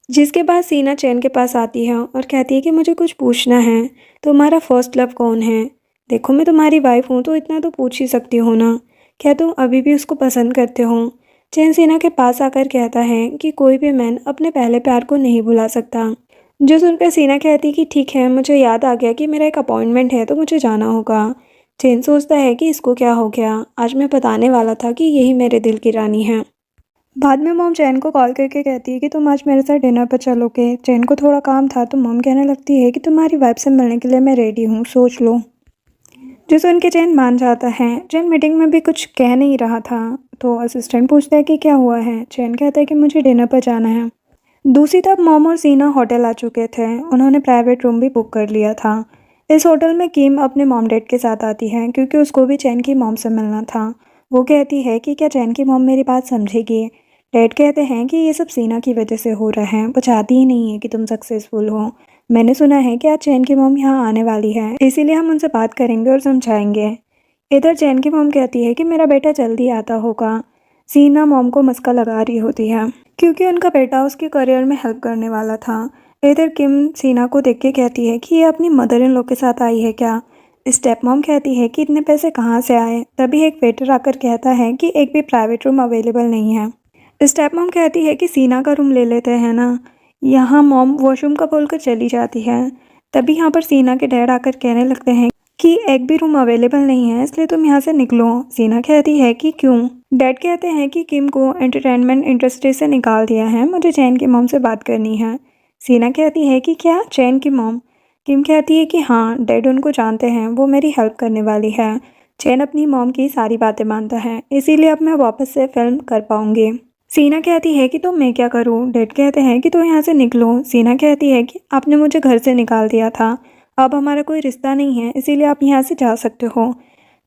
जिसके बाद सीना चैन के पास आती है और कहती है कि मुझे कुछ पूछना है, तुम्हारा फर्स्ट लव कौन है। देखो मैं तुम्हारी वाइफ हूँ तो इतना तो पूछ ही सकती हो ना, क्या तुम अभी भी उसको पसंद करते हो। चैन सीना के पास आकर कहता है कि कोई भी मैन अपने पहले प्यार को नहीं भुला सकता। जो सुनकर सीना कहती कि ठीक है, मुझे याद आ गया कि मेरा एक अपॉइंटमेंट है तो मुझे जाना होगा। चैन सोचता है कि इसको क्या हो गया, आज मैं बताने वाला था कि यही मेरे दिल की रानी है। बाद में मॉम चैन को कॉल करके कहती है कि तुम आज मेरे साथ डिनर पर चलोगे। चैन को थोड़ा काम था तो मॉम कहने लगती है कि तुम्हारी वाइफ से मिलने के लिए मैं रेडी हूँ, सोच लो। जो सुन के चैन मान जाता है। चैन मीटिंग में भी कुछ कह नहीं रहा था तो असिस्टेंट पूछता है कि क्या हुआ है। चैन कहता है कि मुझे डिनर पर जाना है। दूसरी तरफ मॉम और सीना होटल आ चुके थे। उन्होंने प्राइवेट रूम भी बुक कर लिया था। इस होटल में किम अपने मॉम डैड के साथ आती है क्योंकि उसको भी चैन की मॉम से मिलना था। वो कहती है कि क्या चैन की मॉम मेरी बात समझेगी। डैड कहते हैं कि ये सब सीना की वजह से हो रहा है, वो चाहती ही नहीं है कि तुम सक्सेसफुल हो। मैंने सुना है कि आज चैन की मॉम यहाँ आने वाली है, इसीलिए हम उनसे बात करेंगे और समझाएंगे। इधर चैन की मॉम कहती है कि मेरा बेटा जल्दी आता होगा। सीना मॉम को मस्का लगा रही होती है क्योंकि उनका बेटा उसके करियर में हेल्प करने वाला था। इधर किम सीना को देख के कहती है कि ये अपनी मदर इन लॉ के साथ आई है क्या। स्टेप मॉम कहती है कि इतने पैसे कहाँ से आए। तभी एक वेटर आकर कहता है कि एक भी प्राइवेट रूम अवेलेबल नहीं है। स्टेप मॉम कहती है कि सीना का रूम ले लेते हैं ना। यहाँ मॉम वॉशरूम का बोलकर चली जाती है। तभी यहाँ पर सीना के डैड आकर कहने लगते हैं कि एक भी रूम अवेलेबल नहीं है, इसलिए तुम यहाँ से निकलो। सीना कहती है कि क्यों। डैड कहते हैं कि किम को एंटरटेनमेंट इंडस्ट्री से निकाल दिया है, मुझे चैन की मॉम से बात करनी है। सीना कहती है कि क्या, चैन की मॉम। किम कहती है कि हाँ, डैड उनको जानते हैं, वो मेरी हेल्प करने वाली है। चैन अपनी मॉम की सारी बातें मानता है, इसीलिए अब मैं वापस से फिल्म कर पाऊंगी। सीना कहती है कि तो मैं क्या करूं। डैड कहते हैं कि तो यहाँ से निकलो। सीना कहती है कि आपने मुझे घर से निकाल दिया था, अब हमारा कोई रिश्ता नहीं है, इसीलिए आप यहाँ से जा सकते हो।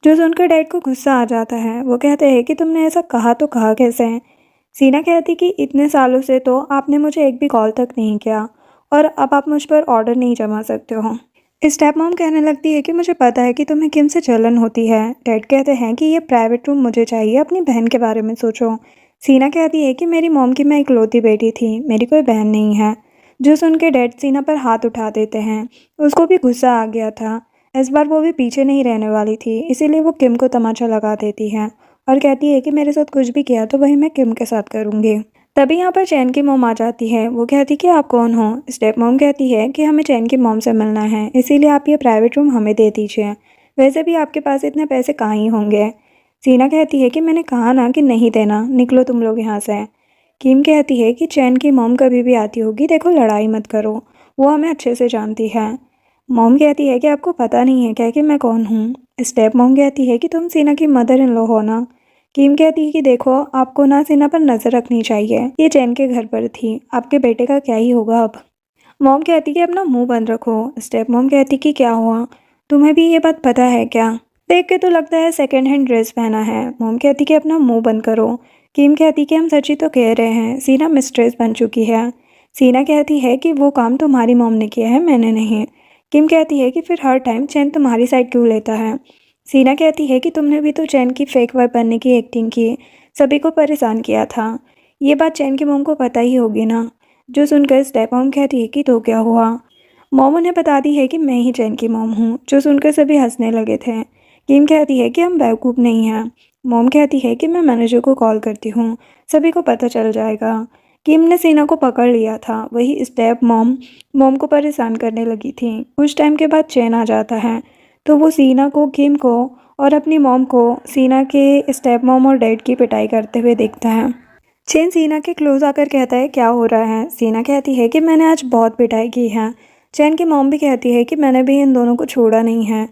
जो सुनकर डैड को गुस्सा आ जाता है। वो कहते हैं कि तुमने ऐसा कहा तो कहा कैसे। सीना कहती कि इतने सालों से तो आपने मुझे एक भी कॉल तक नहीं किया और अब आप मुझ पर ऑर्डर नहीं जमा सकते हो। स्टेप मॉम कहने लगती है कि मुझे पता है कि तुम्हें किम से जलन होती है। डैड कहते हैं कि ये प्राइवेट रूम मुझे चाहिए, अपनी बहन के बारे में सोचो। सीना कहती है कि मेरी मॉम की मैं इकलौती बेटी थी, मेरी कोई बहन नहीं है। जो सुन के डैड सीना पर हाथ उठा देते हैं। उसको भी गुस्सा आ गया था। इस बार वो भी पीछे नहीं रहने वाली थी, इसीलिए वो किम को तमाचा लगा देती है और कहती है कि मेरे साथ कुछ भी किया तो वही मैं किम के साथ करूँगी। तभी यहाँ पर चैन की मॉम आ जाती है। वो कहती कि आप कौन हो। स्टेप मॉम कहती है कि हमें चैन की मॉम से मिलना है, इसीलिए आप ये प्राइवेट रूम हमें दे दीजिए। वैसे भी आपके पास इतने पैसे कहाँ ही होंगे। सीना कहती है कि मैंने कहा ना कि नहीं देना, निकलो तुम लोग यहाँ से। किम कहती है कि चैन की मॉम कभी भी आती होगी, देखो लड़ाई मत करो, वो हमें अच्छे से जानती है। मॉम कहती है कि आपको पता नहीं है क्या कि मैं कौन हूँ। स्टेप मॉम कहती है कि तुम सीना की मदर इन लॉ हो ना। किम कहती है कि देखो, आपको ना सीना पर नजर रखनी चाहिए, ये चैन के घर पर थी, आपके बेटे का क्या ही होगा अब। मॉम कहती कि अपना मुंह बंद रखो। स्टेप मॉम कहती कि क्या हुआ, तुम्हें भी ये बात पता है क्या? देख के तो लगता है सेकंड हैंड ड्रेस पहना है। मॉम कहती कि अपना मुंह बंद करो। किम कहती कि हम सच्ची तो कह रहे हैं, सीना मिस्ट्रेस बन चुकी है। सीना कहती है कि वो काम तुम्हारी मॉम ने किया है, मैंने नहीं। किम कहती है कि फिर हर टाइम चैन तुम्हारी साइड क्यों लेता है? सीना कहती है कि तुमने भी तो चैन की फेक वाइफ बनने की एक्टिंग की, सभी को परेशान किया था। ये बात चैन की मॉम को पता ही होगी ना। जो सुनकर स्टेप मॉम कहती है कि तो क्या हुआ? मॉम उन्हें बताती है कि मैं ही चैन की मॉम हूँ, जो सुनकर सभी हंसने लगे थे। किम कहती है कि हम बेवकूफ़ नहीं हैं। मॉम कहती है कि मैं मैनेजर को कॉल करती हूँ, सभी को पता चल जाएगा। किम ने सीना को पकड़ लिया था, वही स्टेप मॉम मॉम को परेशान करने लगी थी। कुछ टाइम के बाद चैन आ जाता है, तो वो सीना को, किम को और अपनी मॉम को सीना के स्टेप मॉम और डैड की पिटाई करते हुए देखता है। चेन सीना के क्लोज आकर कहता है क्या हो रहा है? सीना कहती है कि मैंने आज बहुत पिटाई की है। चैन की मॉम भी कहती है कि मैंने भी इन दोनों को छोड़ा नहीं है।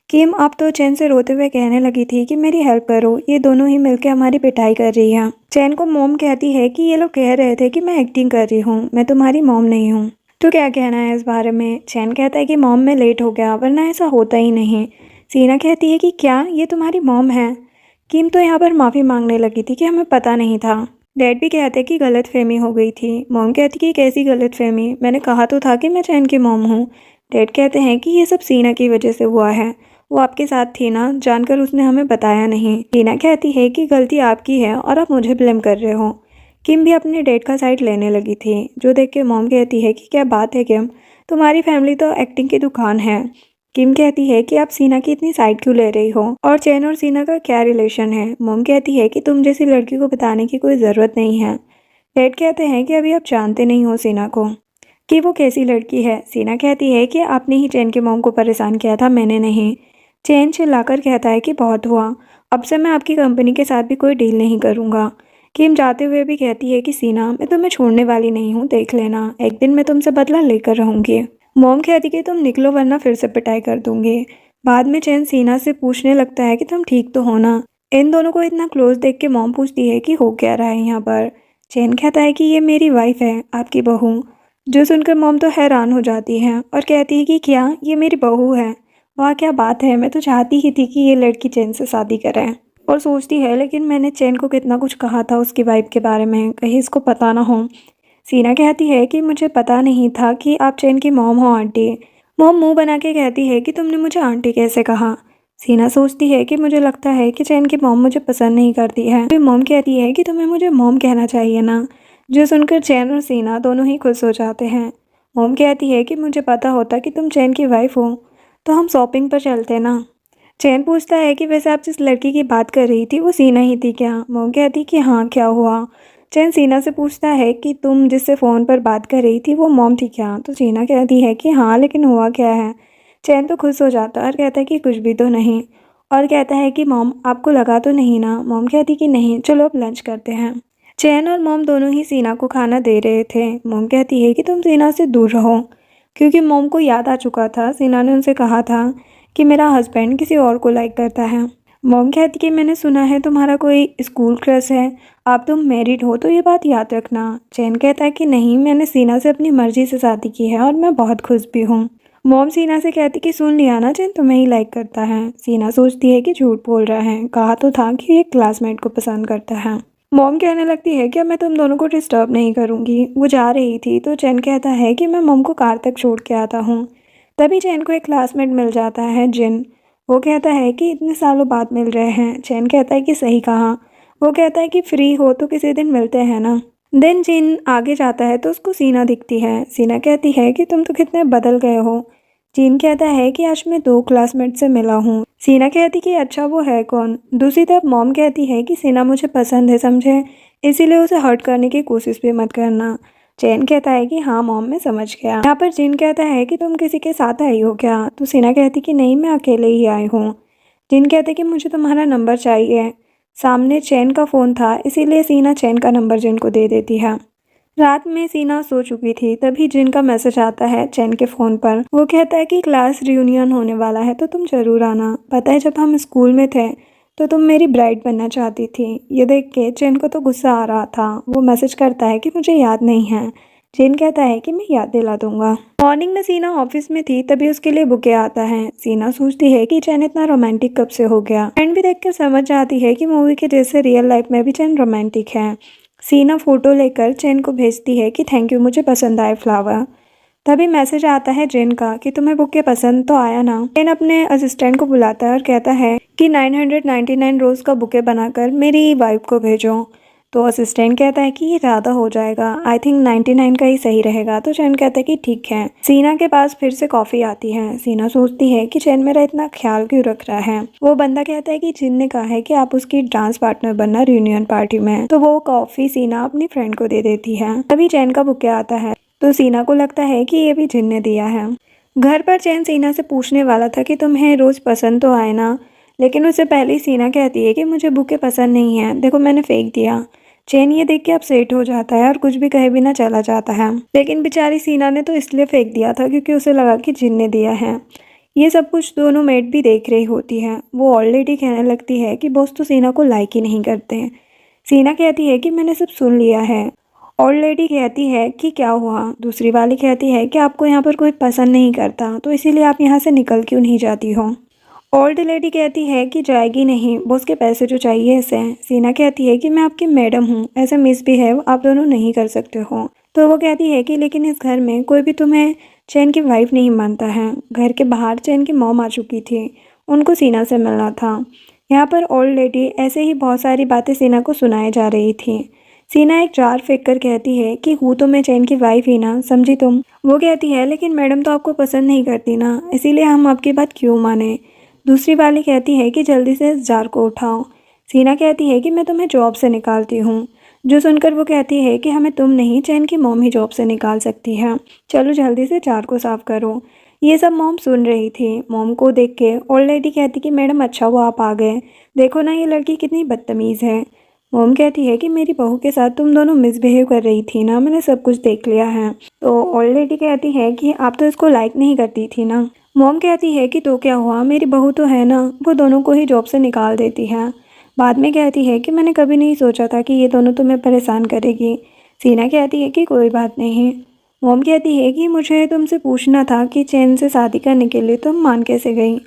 किम अब तो चैन से रोते हुए कहने लगी थी कि मेरी हेल्प करो, ये दोनों ही मिलकर हमारी पिटाई कर रही है। चैन को मॉम कहती है कि ये लोग कह रहे थे कि मैं एक्टिंग कर रही हूँ, मैं तुम्हारी मॉम नहीं हूँ। तो क्या कहना है इस बारे में? चैन कहता है कि मॉम में लेट हो गया, वरना ऐसा होता ही नहीं। सीना कहती है कि क्या ये तुम्हारी मॉम है? किम तो यहाँ पर माफ़ी मांगने लगी थी कि हमें पता नहीं था। डैड भी कहते कि गलतफहमी हो गई थी। मॉम कहती कि कैसी गलतफहमी, मैंने कहा तो था कि मैं चैन की मॉम हूँ। डैड कहते हैं कि ये सब सीना की वजह से हुआ है, वो आपके साथ थी ना, जानकर उसने हमें बताया नहीं। सीना कहती है कि गलती आपकी है और आप मुझे ब्लेम कर रहे हो। किम भी अपने डैड का साइड लेने लगी थी, जो देख के मॉम कहती है कि क्या बात है किम, तुम्हारी फैमिली तो एक्टिंग की दुकान है। किम कहती है कि आप सीना की इतनी साइड क्यों ले रही हो, और चैन और सीना का क्या रिलेशन है? मॉम कहती है कि तुम जैसी लड़की को बताने की कोई ज़रूरत नहीं है। डैड कहते हैं कि अभी आप जानते नहीं हो सीना को, कि वो कैसी लड़की है। सीना कहती है कि आपने ही चैन के मॉम को परेशान किया था, मैंने नहीं। चैन चिल्लाकर कहता है कि बहुत हुआ, अब से मैं आपकी कंपनी के साथ भी कोई डील नहीं करूँगा। किम जाते हुए भी कहती है कि सीना, मैं तुम्हें छोड़ने वाली नहीं हूँ, देख लेना, एक दिन मैं तुमसे बदला लेकर रहूँगी। मॉम कहती कि तुम निकलो वरना फिर से पिटाई कर दूंगी। बाद में चैन सीना से पूछने लगता है कि तुम ठीक तो हो ना। इन दोनों को इतना क्लोज देख के मॉम पूछती है कि हो क्या रहा है यहाँ पर। चैन कहता है कि ये मेरी वाइफ है, आपकी बहू। जो सुनकर मॉम तो हैरान हो जाती है और कहती है कि क्या ये मेरी बहू है? वाह क्या बात है, मैं तो चाहती ही थी कि ये लड़की चैन से शादी करे। और सोचती है लेकिन मैंने चैन को कितना कुछ कहा था उसकी वाइफ के बारे में, कहीं इसको पता ना हो। सीना कहती है कि मुझे पता नहीं था कि आप चैन की मॉम हो आंटी। मॉम मुंह बना के कहती है कि तुमने मुझे आंटी कैसे कहा? सीना सोचती है कि मुझे लगता है कि चैन की मॉम मुझे पसंद नहीं करती है। फिर मॉम कहती है कि तुम्हें मुझे मॉम कहना चाहिए ना। जो सुनकर चैन और सीना दोनों ही खुश हो जाते हैं। मॉम कहती है कि मुझे पता होता कि तुम चैन की वाइफ हो तो हम शॉपिंग पर चलते ना। चैन पूछता है कि वैसे आप जिस लड़की की बात कर रही थी वो सीना ही थी क्या? मॉम कहती कि हाँ, क्या हुआ? चैन सीना से पूछता है कि तुम जिससे फ़ोन पर बात कर रही थी वो मॉम थी क्या? तो सीना कहती है कि हाँ, लेकिन हुआ क्या है? चैन तो खुश हो जाता है और कहता है कि कुछ भी तो नहीं, और कहता है कि मॉम आपको लगा तो नहीं ना? मॉम कहती कि नहीं, चलो अब लंच करते हैं। चैन और मॉम दोनों ही सीना को खाना दे रहे थे। मॉम कहती है कि तुम सीना से दूर रहो, क्योंकि मॉम को याद आ चुका था, सीना ने उनसे कहा था कि मेरा हस्बैंड किसी और को लाइक करता है। मॉम कहती कि मैंने सुना है तुम्हारा कोई स्कूल क्रश है, आप तुम मैरिड हो तो ये बात याद रखना। चैन कहता है कि नहीं, मैंने सीना से अपनी मर्जी से शादी की है और मैं बहुत खुश भी हूँ। मॉम सीना से कहती कि सुन लिया ना, चैन तुम्हें ही लाइक करता है। सीना सोचती है कि झूठ बोल रहा है, कहा तो था कि ये क्लासमेट को पसंद करता है। मॉम कहने लगती है कि अब मैं तुम दोनों को डिस्टर्ब नहीं करूँगी। वो जा रही थी तो चैन कहता है कि मैं मॉम को कार तक छोड़ के आता हूँ। तभी चैन को एक क्लासमेट मिल जाता है, जिन। वो कहता है कि इतने सालों बाद मिल रहे हैं। चैन कहता है कि सही कहा। वो कहता है कि फ्री हो तो किसी दिन मिलते हैं ना। दिन जिन आगे जाता है तो उसको सीना दिखती है। सीना कहती है कि तुम तो कितने बदल गए हो। जिन कहता है कि आज मैं 2 क्लासमेट से मिला हूँ। सीना कहती कि अच्छा वो है कौन? दूसरी तरफ मॉम कहती है कि सीना मुझे पसंद है समझे, इसीलिए उसे हर्ट करने की कोशिश भी मत करना। चैन कहता है कि हाँ मॉम, मैं समझ गया। यहाँ पर जिन कहता है कि तुम किसी के साथ आई हो क्या? तो सीना कहती कि नहीं, मैं अकेले ही आई हूँ। जिन कहते कि मुझे तुम्हारा नंबर चाहिए। सामने चैन का फ़ोन था, इसीलिए सीना चैन का नंबर जिन को दे देती है। रात में सीना सो चुकी थी, तभी जिन का मैसेज आता है चैन के फ़ोन पर। वो कहता है कि क्लास रियूनियन होने वाला है तो तुम ज़रूर आना। पता है जब हम स्कूल में थे तो तुम मेरी ब्राइड बनना चाहती थी। ये देख के चेन को तो गुस्सा आ रहा था। वो मैसेज करता है कि मुझे याद नहीं है। चेन कहता है कि मैं याद दिला दूंगा। मॉर्निंग में सीना ऑफिस में थी, तभी उसके लिए बुके आता है। सीना सोचती है कि चैन इतना रोमांटिक कब से हो गया। फ्रेंड भी देखकर समझ जाती है कि मूवी के जैसे रियल लाइफ में भी चैन रोमांटिक है। सीना फोटो लेकर चैन को भेजती है कि थैंक यू, मुझे पसंद आए फ्लावर। तभी मैसेज आता है जेन का कि तुम्हें बुके पसंद तो आया ना। जेन अपने असिस्टेंट को बुलाता है और कहता है कि 999 रोज का बुके बनाकर मेरी वाइफ को भेजो। तो असिस्टेंट कहता है कि ये ज़्यादा हो जाएगा, आई थिंक 99 का ही सही रहेगा। तो चैन कहता है कि ठीक है। सीना के पास फिर से कॉफ़ी आती है। सीना सोचती है कि चैन मेरा इतना ख्याल क्यों रख रहा है। वो बंदा कहता है कि जिन ने कहा है कि आप उसकी डांस पार्टनर बनना रियूनियन पार्टी में। तो वो कॉफ़ी सीना अपनी फ्रेंड को दे देती है। तभी चैन का बुके आता है तो सीना को लगता है कि ये भी जिन ने दिया है। घर पर चैन सीना से पूछने वाला था कि तुम्हें रोज़ पसंद तो आए ना, लेकिन उससे पहले ही सीना कहती है कि मुझे बुके पसंद नहीं है, देखो मैंने फेंक दिया। चैन ये देख के अपसेट हो जाता है और कुछ भी कहे बिना चला जाता है। लेकिन बेचारी सीना ने तो इसलिए फेंक दिया था क्योंकि उसे लगा कि जिन ने दिया है। ये सब कुछ दोनों मेट भी देख रही होती है। वो ऑलरेडी कहने लगती है कि बॉस तो सीना को लाइक ही नहीं करते। सीना कहती है कि मैंने सब सुन लिया है। ओल्ड लेडी कहती है कि क्या हुआ। दूसरी वाली कहती है कि आपको यहाँ पर कोई पसंद नहीं करता, तो इसीलिए आप यहाँ से निकल क्यों नहीं जाती हो। ओल्ड लेडी कहती है कि जाएगी नहीं, बॉस के पैसे जो चाहिए इसे। सीना कहती है कि मैं आपकी मैडम हूँ, ऐसे मिसबिहेव आप दोनों नहीं कर सकते हो। तो वो कहती है कि लेकिन इस घर में कोई भी तुम्हें चैन की वाइफ नहीं मानता है। घर के बाहर चैन की मॉम आ चुकी थी, उनको सीना से मिलना था। यहाँ पर ओल्ड लेडी ऐसे ही बहुत सारी बातें सीना को सुनाई जा रही थी। सीना एक जार फेंक कर कहती है कि हूँ तो मैं चैन की वाइफ ही ना, समझी तुम। वो कहती है लेकिन मैडम तो आपको पसंद नहीं करती ना, इसीलिए हम आपकी बात क्यों माने। दूसरी वाली कहती है कि जल्दी से इस जार को उठाओ। सीना कहती है कि मैं तुम्हें जॉब से निकालती हूँ। जो सुनकर वो कहती है कि हमें तुम नहीं, चैन की मॉम ही जॉब से निकाल सकती है। चलो जल्दी से जार को साफ करो। ये सब मॉम सुन रही थी। मॉम को देख के ओल्ड लेडी कहती कि मैडम अच्छा हुआ आप आ गए, देखो ना ये लड़की कितनी बदतमीज़ है। मॉम कहती है कि मेरी बहू के साथ तुम दोनों मिसबिहेव कर रही थी ना, मैंने सब कुछ देख लिया है। तो ओल्ड लेडी कहती है कि आप तो इसको लाइक नहीं करती थी ना। मॉम कहती है कि तो क्या हुआ, मेरी बहू तो है ना, वो दोनों को ही जॉब से निकाल देती है। बाद में कहती है कि मैंने कभी नहीं सोचा था कि ये दोनों तुम्हें परेशान करेगी। सीना कहती है कि कोई बात नहीं। मॉम कहती है कि मुझे तुमसे पूछना था कि चैन से शादी करने के लिए तुम मान कैसे गई।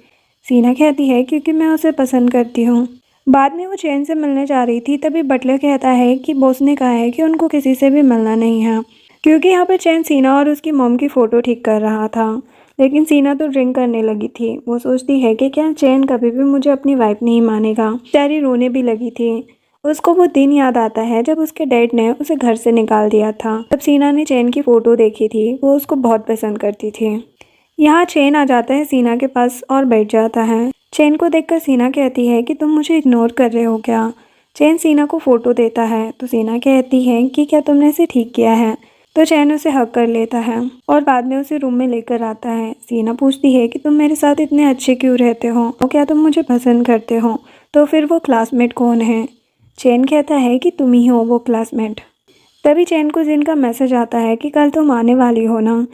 सीना कहती है क्योंकि मैं उसे पसंद करती हूँ। बाद में वो चैन से मिलने जा रही थी, तभी बटलर कहता है कि बॉस ने कहा है कि उनको किसी से भी मिलना नहीं है, क्योंकि यहाँ पर चैन सीना और उसकी मॉम की फ़ोटो ठीक कर रहा था। लेकिन सीना तो ड्रिंक करने लगी थी। वो सोचती है कि क्या चैन कभी भी मुझे अपनी वाइफ नहीं मानेगा। बेचारी रोने भी लगी थी। उसको वो दिन याद आता है जब उसके डैड ने उसे घर से निकाल दिया था। तब सीना ने चैन की फ़ोटो देखी थी, वो उसको बहुत पसंद करती थी। यहाँ चैन आ जाता है सीना के पास और बैठ जाता है। चैन को देखकर सीना कहती है कि तुम मुझे इग्नोर कर रहे हो क्या। चैन सीना को फ़ोटो देता है तो सीना कहती है कि क्या तुमने इसे ठीक किया है। तो चैन उसे हक कर लेता है और बाद में उसे रूम में लेकर आता है। सीना पूछती है कि तुम मेरे साथ इतने अच्छे क्यों रहते हो, और क्या तुम मुझे पसंद करते हो। तो फिर वो क्लासमेट कौन है। चैन कहता है कि तुम ही हो वो क्लासमेट। तभी चैन को जिनका मैसेज आता है कि कल तुम आने वाली हो ना।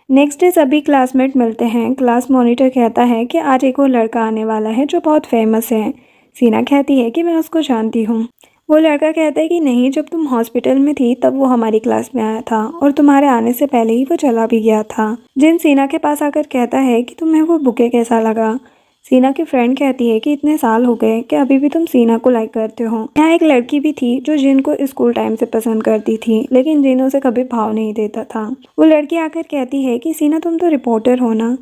नेक्स्ट डे सभी क्लासमेट मिलते हैं। क्लास मॉनिटर कहता है कि आज एक और लड़का आने वाला है जो बहुत फेमस है। सीना कहती है कि मैं उसको जानती हूँ। वो लड़का कहता है कि नहीं, जब तुम हॉस्पिटल में थी तब वो हमारी क्लास में आया था और तुम्हारे आने से पहले ही वो चला भी गया था। जिन सीना के पास आकर कहता है कि तुम्हें वो बुके कैसा लगा। सीना की फ्रेंड कहती है कि इतने साल हो गए कि अभी भी तुम सीना को लाइक करते हो। यहाँ एक लड़की भी थी जो जिन को स्कूल टाइम से पसंद करती थी, लेकिन जिन उसे कभी भाव नहीं देता था। वो लड़की आकर कहती है कि सीना तुम तो रिपोर्टर हो ना।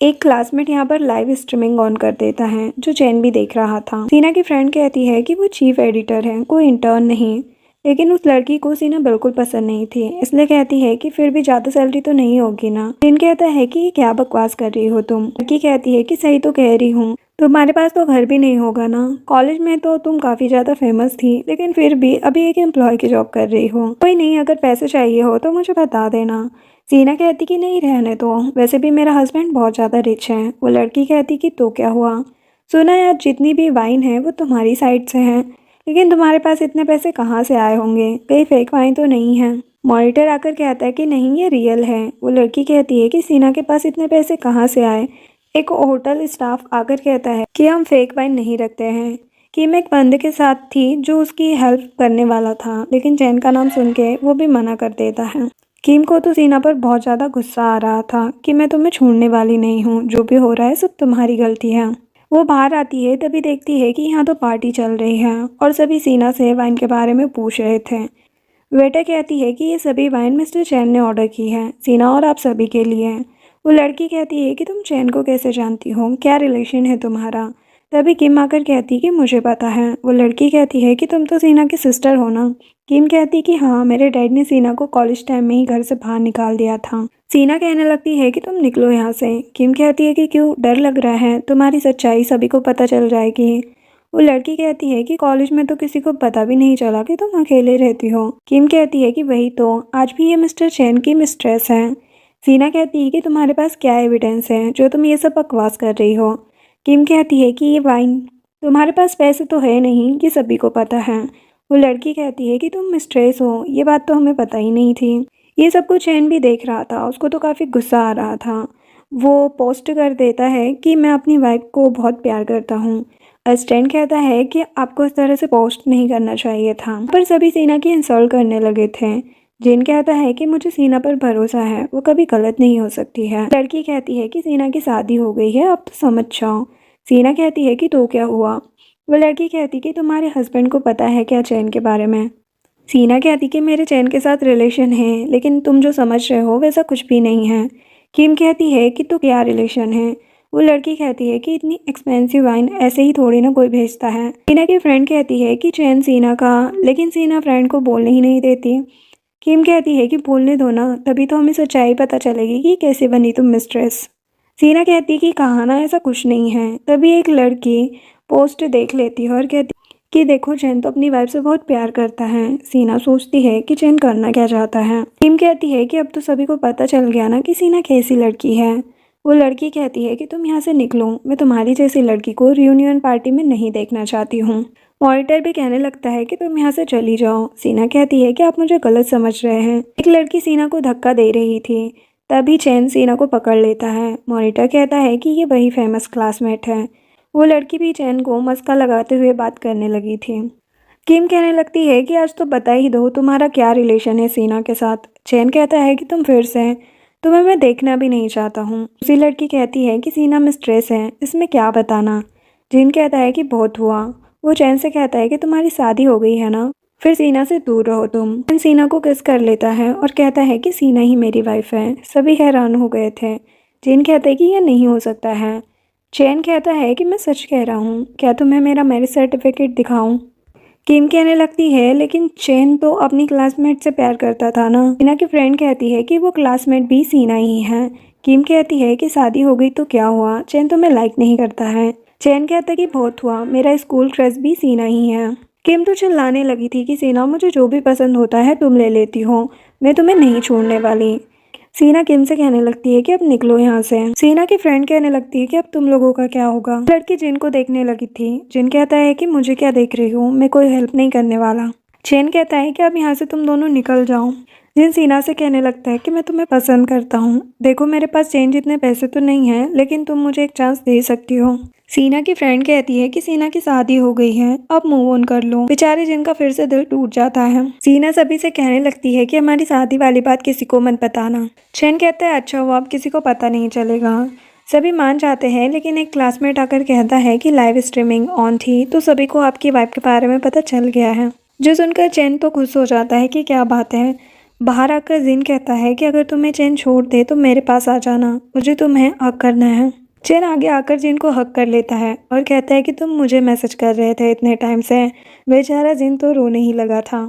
एक क्लासमेट यहाँ पर लाइव स्ट्रीमिंग ऑन कर देता है जो चैन भी देख रहा था। सीना की फ्रेंड कहती है कि वो चीफ एडिटर है, कोई इंटर्न नहीं। लेकिन उस लड़की को सीना बिल्कुल पसंद नहीं थी, इसलिए कहती है कि फिर भी ज़्यादा सैलरी तो नहीं होगी ना। जिन कहता है कि ये क्या बकवास कर रही हो तुम। लड़की कहती है कि सही तो कह रही हूँ, तुम्हारे पास तो घर भी नहीं होगा ना। कॉलेज में तो तुम काफ़ी ज़्यादा फेमस थी, लेकिन फिर भी अभी एक एम्प्लॉय की जॉब कर रही हो। कोई नहीं, अगर पैसे चाहिए हो तो मुझे बता देना। सीना कहती कि नहीं रहने दो, वैसे भी मेरा हस्बैंड बहुत ज़्यादा रिच है। वो लड़की कहती कि तो क्या हुआ, सुना यार जितनी भी वाइन है वो तुम्हारी साइड से है, लेकिन तुम्हारे पास इतने पैसे कहाँ से आए होंगे, कहीं फेक वाइन तो नहीं है। मॉनिटर आकर कहता है कि नहीं ये रियल है। वो लड़की कहती है कि सीना के पास इतने पैसे कहाँ से आए। एक होटल स्टाफ आकर कहता है कि हम फेक वाइन नहीं रखते हैं, किम एक बंदे के साथ थी जो उसकी हेल्प करने वाला था, लेकिन चैन का नाम सुन के वो भी मना कर देता है। किम को तो सीना पर बहुत ज़्यादा गुस्सा आ रहा था कि मैं तुम्हें छोड़ने वाली नहीं हूँ, जो भी हो रहा है सब तुम्हारी गलती है। वो बाहर आती है तभी देखती है कि यहाँ तो पार्टी चल रही है और सभी सीना से वाइन के बारे में पूछ रहे थे। वेटर कहती है कि ये सभी वाइन मिस्टर चैन ने ऑर्डर की है, सीना और आप सभी के लिए। वो लड़की कहती है कि तुम चैन को कैसे जानती हो, क्या रिलेशन है तुम्हारा। तभी किम आकर कहती है कि मुझे पता है। वो लड़की कहती है कि तुम तो सीना की सिस्टर हो ना। किम कहती कि हाँ, मेरे डैड ने सीना को कॉलेज टाइम में ही घर से बाहर निकाल दिया था। सीना कहने लगती है कि तुम निकलो यहाँ से। किम कहती है कि क्यों, डर लग रहा है, तुम्हारी सच्चाई सभी को पता चल जाएगी। वो लड़की कहती है कि कॉलेज में तो किसी को पता भी नहीं चला कि तुम अकेले रहती हो। किम कहती है कि वही तो, आज भी ये मिस्टर चैन की मिस्ट्रेस है। सीना कहती है कि तुम्हारे पास क्या एविडेंस है जो तुम ये सब बकवास कर रही हो। किम कहती है कि ये वाइन, तुम्हारे पास पैसे तो है नहीं, ये सभी को पता है। वो लड़की कहती है कि तुम मिस्ट्रेस हो, ये बात तो हमें पता ही नहीं थी। ये सब कुछ चैन भी देख रहा था, उसको तो काफ़ी गुस्सा आ रहा था। वो पोस्ट कर देता है कि मैं अपनी वाइफ को बहुत प्यार करता हूँ। असिस्टेंट कहता है कि आपको इस तरह से पोस्ट नहीं करना चाहिए था, पर सभी सीना की इंसल्ट करने लगे थे। जिन कहता है कि मुझे सीना पर भरोसा है, वो कभी गलत नहीं हो सकती है। लड़की कहती है कि सीना की शादी हो गई है, अब तो समझ जाओ। सीना कहती है कि तो क्या हुआ। वो लड़की कहती कि तुम्हारे हस्बैंड को पता है क्या चैन के बारे में। सीना कहती कि मेरे चैन के साथ रिलेशन है, लेकिन तुम जो समझ रहे हो वैसा कुछ भी नहीं है। किम कहती है कि तो क्या रिलेशन है। वो लड़की कहती है कि इतनी एक्सपेंसिव वाइन ऐसे ही थोड़ी ना कोई भेजता है। सीना की फ्रेंड कहती है कि चैन सीना का, लेकिन सीना फ्रेंड को बोलने ही नहीं देती। किम कहती है कि बोलने दो ना, तभी तो हमें सच्चाई पता चलेगी कि कैसे बनी तुम मिस्ट्रेस। सीना कहती है कि कहा ना ऐसा कुछ नहीं है। तभी एक लड़की पोस्ट देख लेती है और कहती कि देखो, चैन तो अपनी वाइफ से बहुत प्यार करता है। सीना सोचती है कि चैन करना क्या चाहता है। किम कहती है कि अब तो सभी को पता चल गया ना कि सीना कैसी लड़की है। वो लड़की कहती है कि तुम यहाँ से निकलो, मैं तुम्हारी जैसी लड़की को रियूनियन पार्टी में नहीं देखना चाहती हूँ। मॉनिटर भी कहने लगता है कि तुम यहाँ से चली जाओ। सीना कहती है कि आप मुझे गलत समझ रहे हैं। एक लड़की सीना को धक्का दे रही थी, तभी चैन सीना को पकड़ लेता है। मॉनिटर कहता है कि ये वही फेमस क्लासमेट है। वो लड़की भी चैन को मस्का लगाते हुए बात करने लगी थी। किम कहने लगती है कि आज तो बता ही दो तुम्हारा क्या रिलेशन है सीना के साथ। चैन कहता है कि तुम फिर से, तुम्हें मैं देखना भी नहीं चाहता हूँ। दूसरी लड़की कहती है कि सीना मिस्ट्रेस है, इसमें क्या बताना। जिन कहता है कि बहुत हुआ। वो चैन से कहता है कि तुम्हारी शादी हो गई है ना, फिर सीना से दूर रहो तुम। चैन सीना को किस कर लेता है और कहता है कि सीना ही मेरी वाइफ है। सभी हैरान हो गए थे। जिन कहता है कि यह नहीं हो सकता है। चैन कहता है कि मैं सच कह रहा हूँ, क्या तुम्हें मेरा मैरिज सर्टिफिकेट दिखाऊं। किम कहने लगती है लेकिन चैन तो अपनी क्लासमेट से प्यार करता था ना। सीना की फ्रेंड कहती है कि वो क्लासमेट भी सीना ही है। किम कहती है कि शादी हो गई तो क्या हुआ, चैन तुम्हें लाइक नहीं करता है। चैन कहता है कि बहुत हुआ, मेरा स्कूल क्रश भी सीना ही है। किम तो चिल्लाने लगी थी कि सीना, मुझे जो भी पसंद होता है तुम ले लेती हो, मैं तुम्हें नहीं छोड़ने वाली। सीना किम से कहने लगती है कि अब निकलो यहाँ से। सीना की फ्रेंड कहने लगती है कि अब तुम लोगों का क्या होगा। लड़की जिन को देखने लगी थी। जिन कहता है कि मुझे क्या देख रही हो, मैं कोई हेल्प नहीं करने वाला। चैन कहता है कि अब यहाँ से तुम दोनों निकल जाओ। जिन सीना से कहने लगता है कि मैं तुम्हें पसंद करता हूँ, देखो मेरे पास चैन जितने पैसे तो नहीं है, लेकिन तुम मुझे एक चांस दे सकती हो। सीना की फ्रेंड कहती है कि सीना की शादी हो गई है, अब मूव ऑन कर लो। बेचारे जिनका फिर से दिल टूट जाता है। सीना सभी से कहने लगती है कि हमारी शादी वाली बात किसी को मत बताना। चैन कहता है अच्छा हुआ, अब किसी को पता नहीं चलेगा। सभी मान जाते हैं, लेकिन एक क्लासमेट आकर कहता है कि लाइव स्ट्रीमिंग ऑन थी तो सभी को आपकी वाइफ के बारे में पता चल गया है। जो सुनकर चैन तो खुश हो जाता है कि क्या बात है। बाहर आकर जिन कहता है कि अगर तुम्हें चैन छोड़ दे तो मेरे पास आ जाना, मुझे तुम्हें हक करना है। चैन आगे आकर जिन को हक कर लेता है और कहता है कि तुम मुझे मैसेज कर रहे थे इतने टाइम से। बेचारा जिन तो रोने ही लगा था।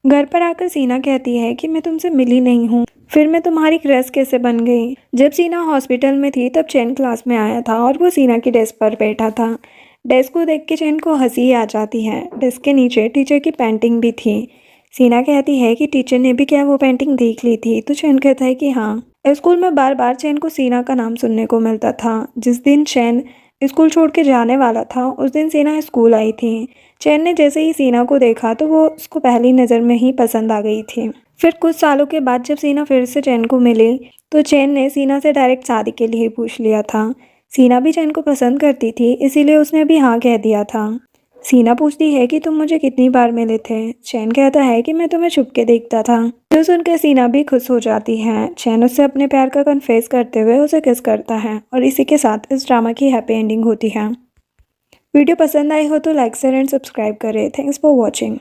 घर पर आकर सीना कहती है कि मैं तुमसे मिली नहीं हूँ, फिर मैं तुम्हारी क्रश कैसे बन गई। जब सीना हॉस्पिटल में थी तब चैन क्लास में आया था और वो सीना की डेस्क पर बैठा था। डेस्क को देख के चैन को हंसी आ जाती है। डेस्क के नीचे टीचर की पेंटिंग भी थी। सीना कहती है कि टीचर ने भी क्या वो पेंटिंग देख ली थी, तो चैन कहता है कि हाँ। स्कूल में बार बार चैन को सीना का नाम सुनने को मिलता था। जिस दिन चैन स्कूल छोड़ के जाने वाला था उस दिन सीना स्कूल आई थी। चैन ने जैसे ही सीना को देखा तो वो उसको पहली नज़र में ही पसंद आ गई थी। फिर कुछ सालों के बाद जब सीना फिर से चैन को मिली तो चैन ने सीना से डायरेक्ट शादी के लिए पूछ लिया था। सीना भी चैन को पसंद करती थी, इसीलिए उसने भी हाँ कह दिया था। सीना पूछती है कि तुम मुझे कितनी बार मिले थे। चैन कहता है कि मैं तुम्हें छुपके देखता था। जो सुनकर सीना भी खुश हो जाती है। चैन उससे अपने प्यार का कन्फेस करते हुए उसे किस करता है और इसी के साथ इस ड्रामा की हैप्पी एंडिंग होती है। वीडियो पसंद आई हो तो लाइक शेयर एंड सब्सक्राइब करें। Thanks for watching.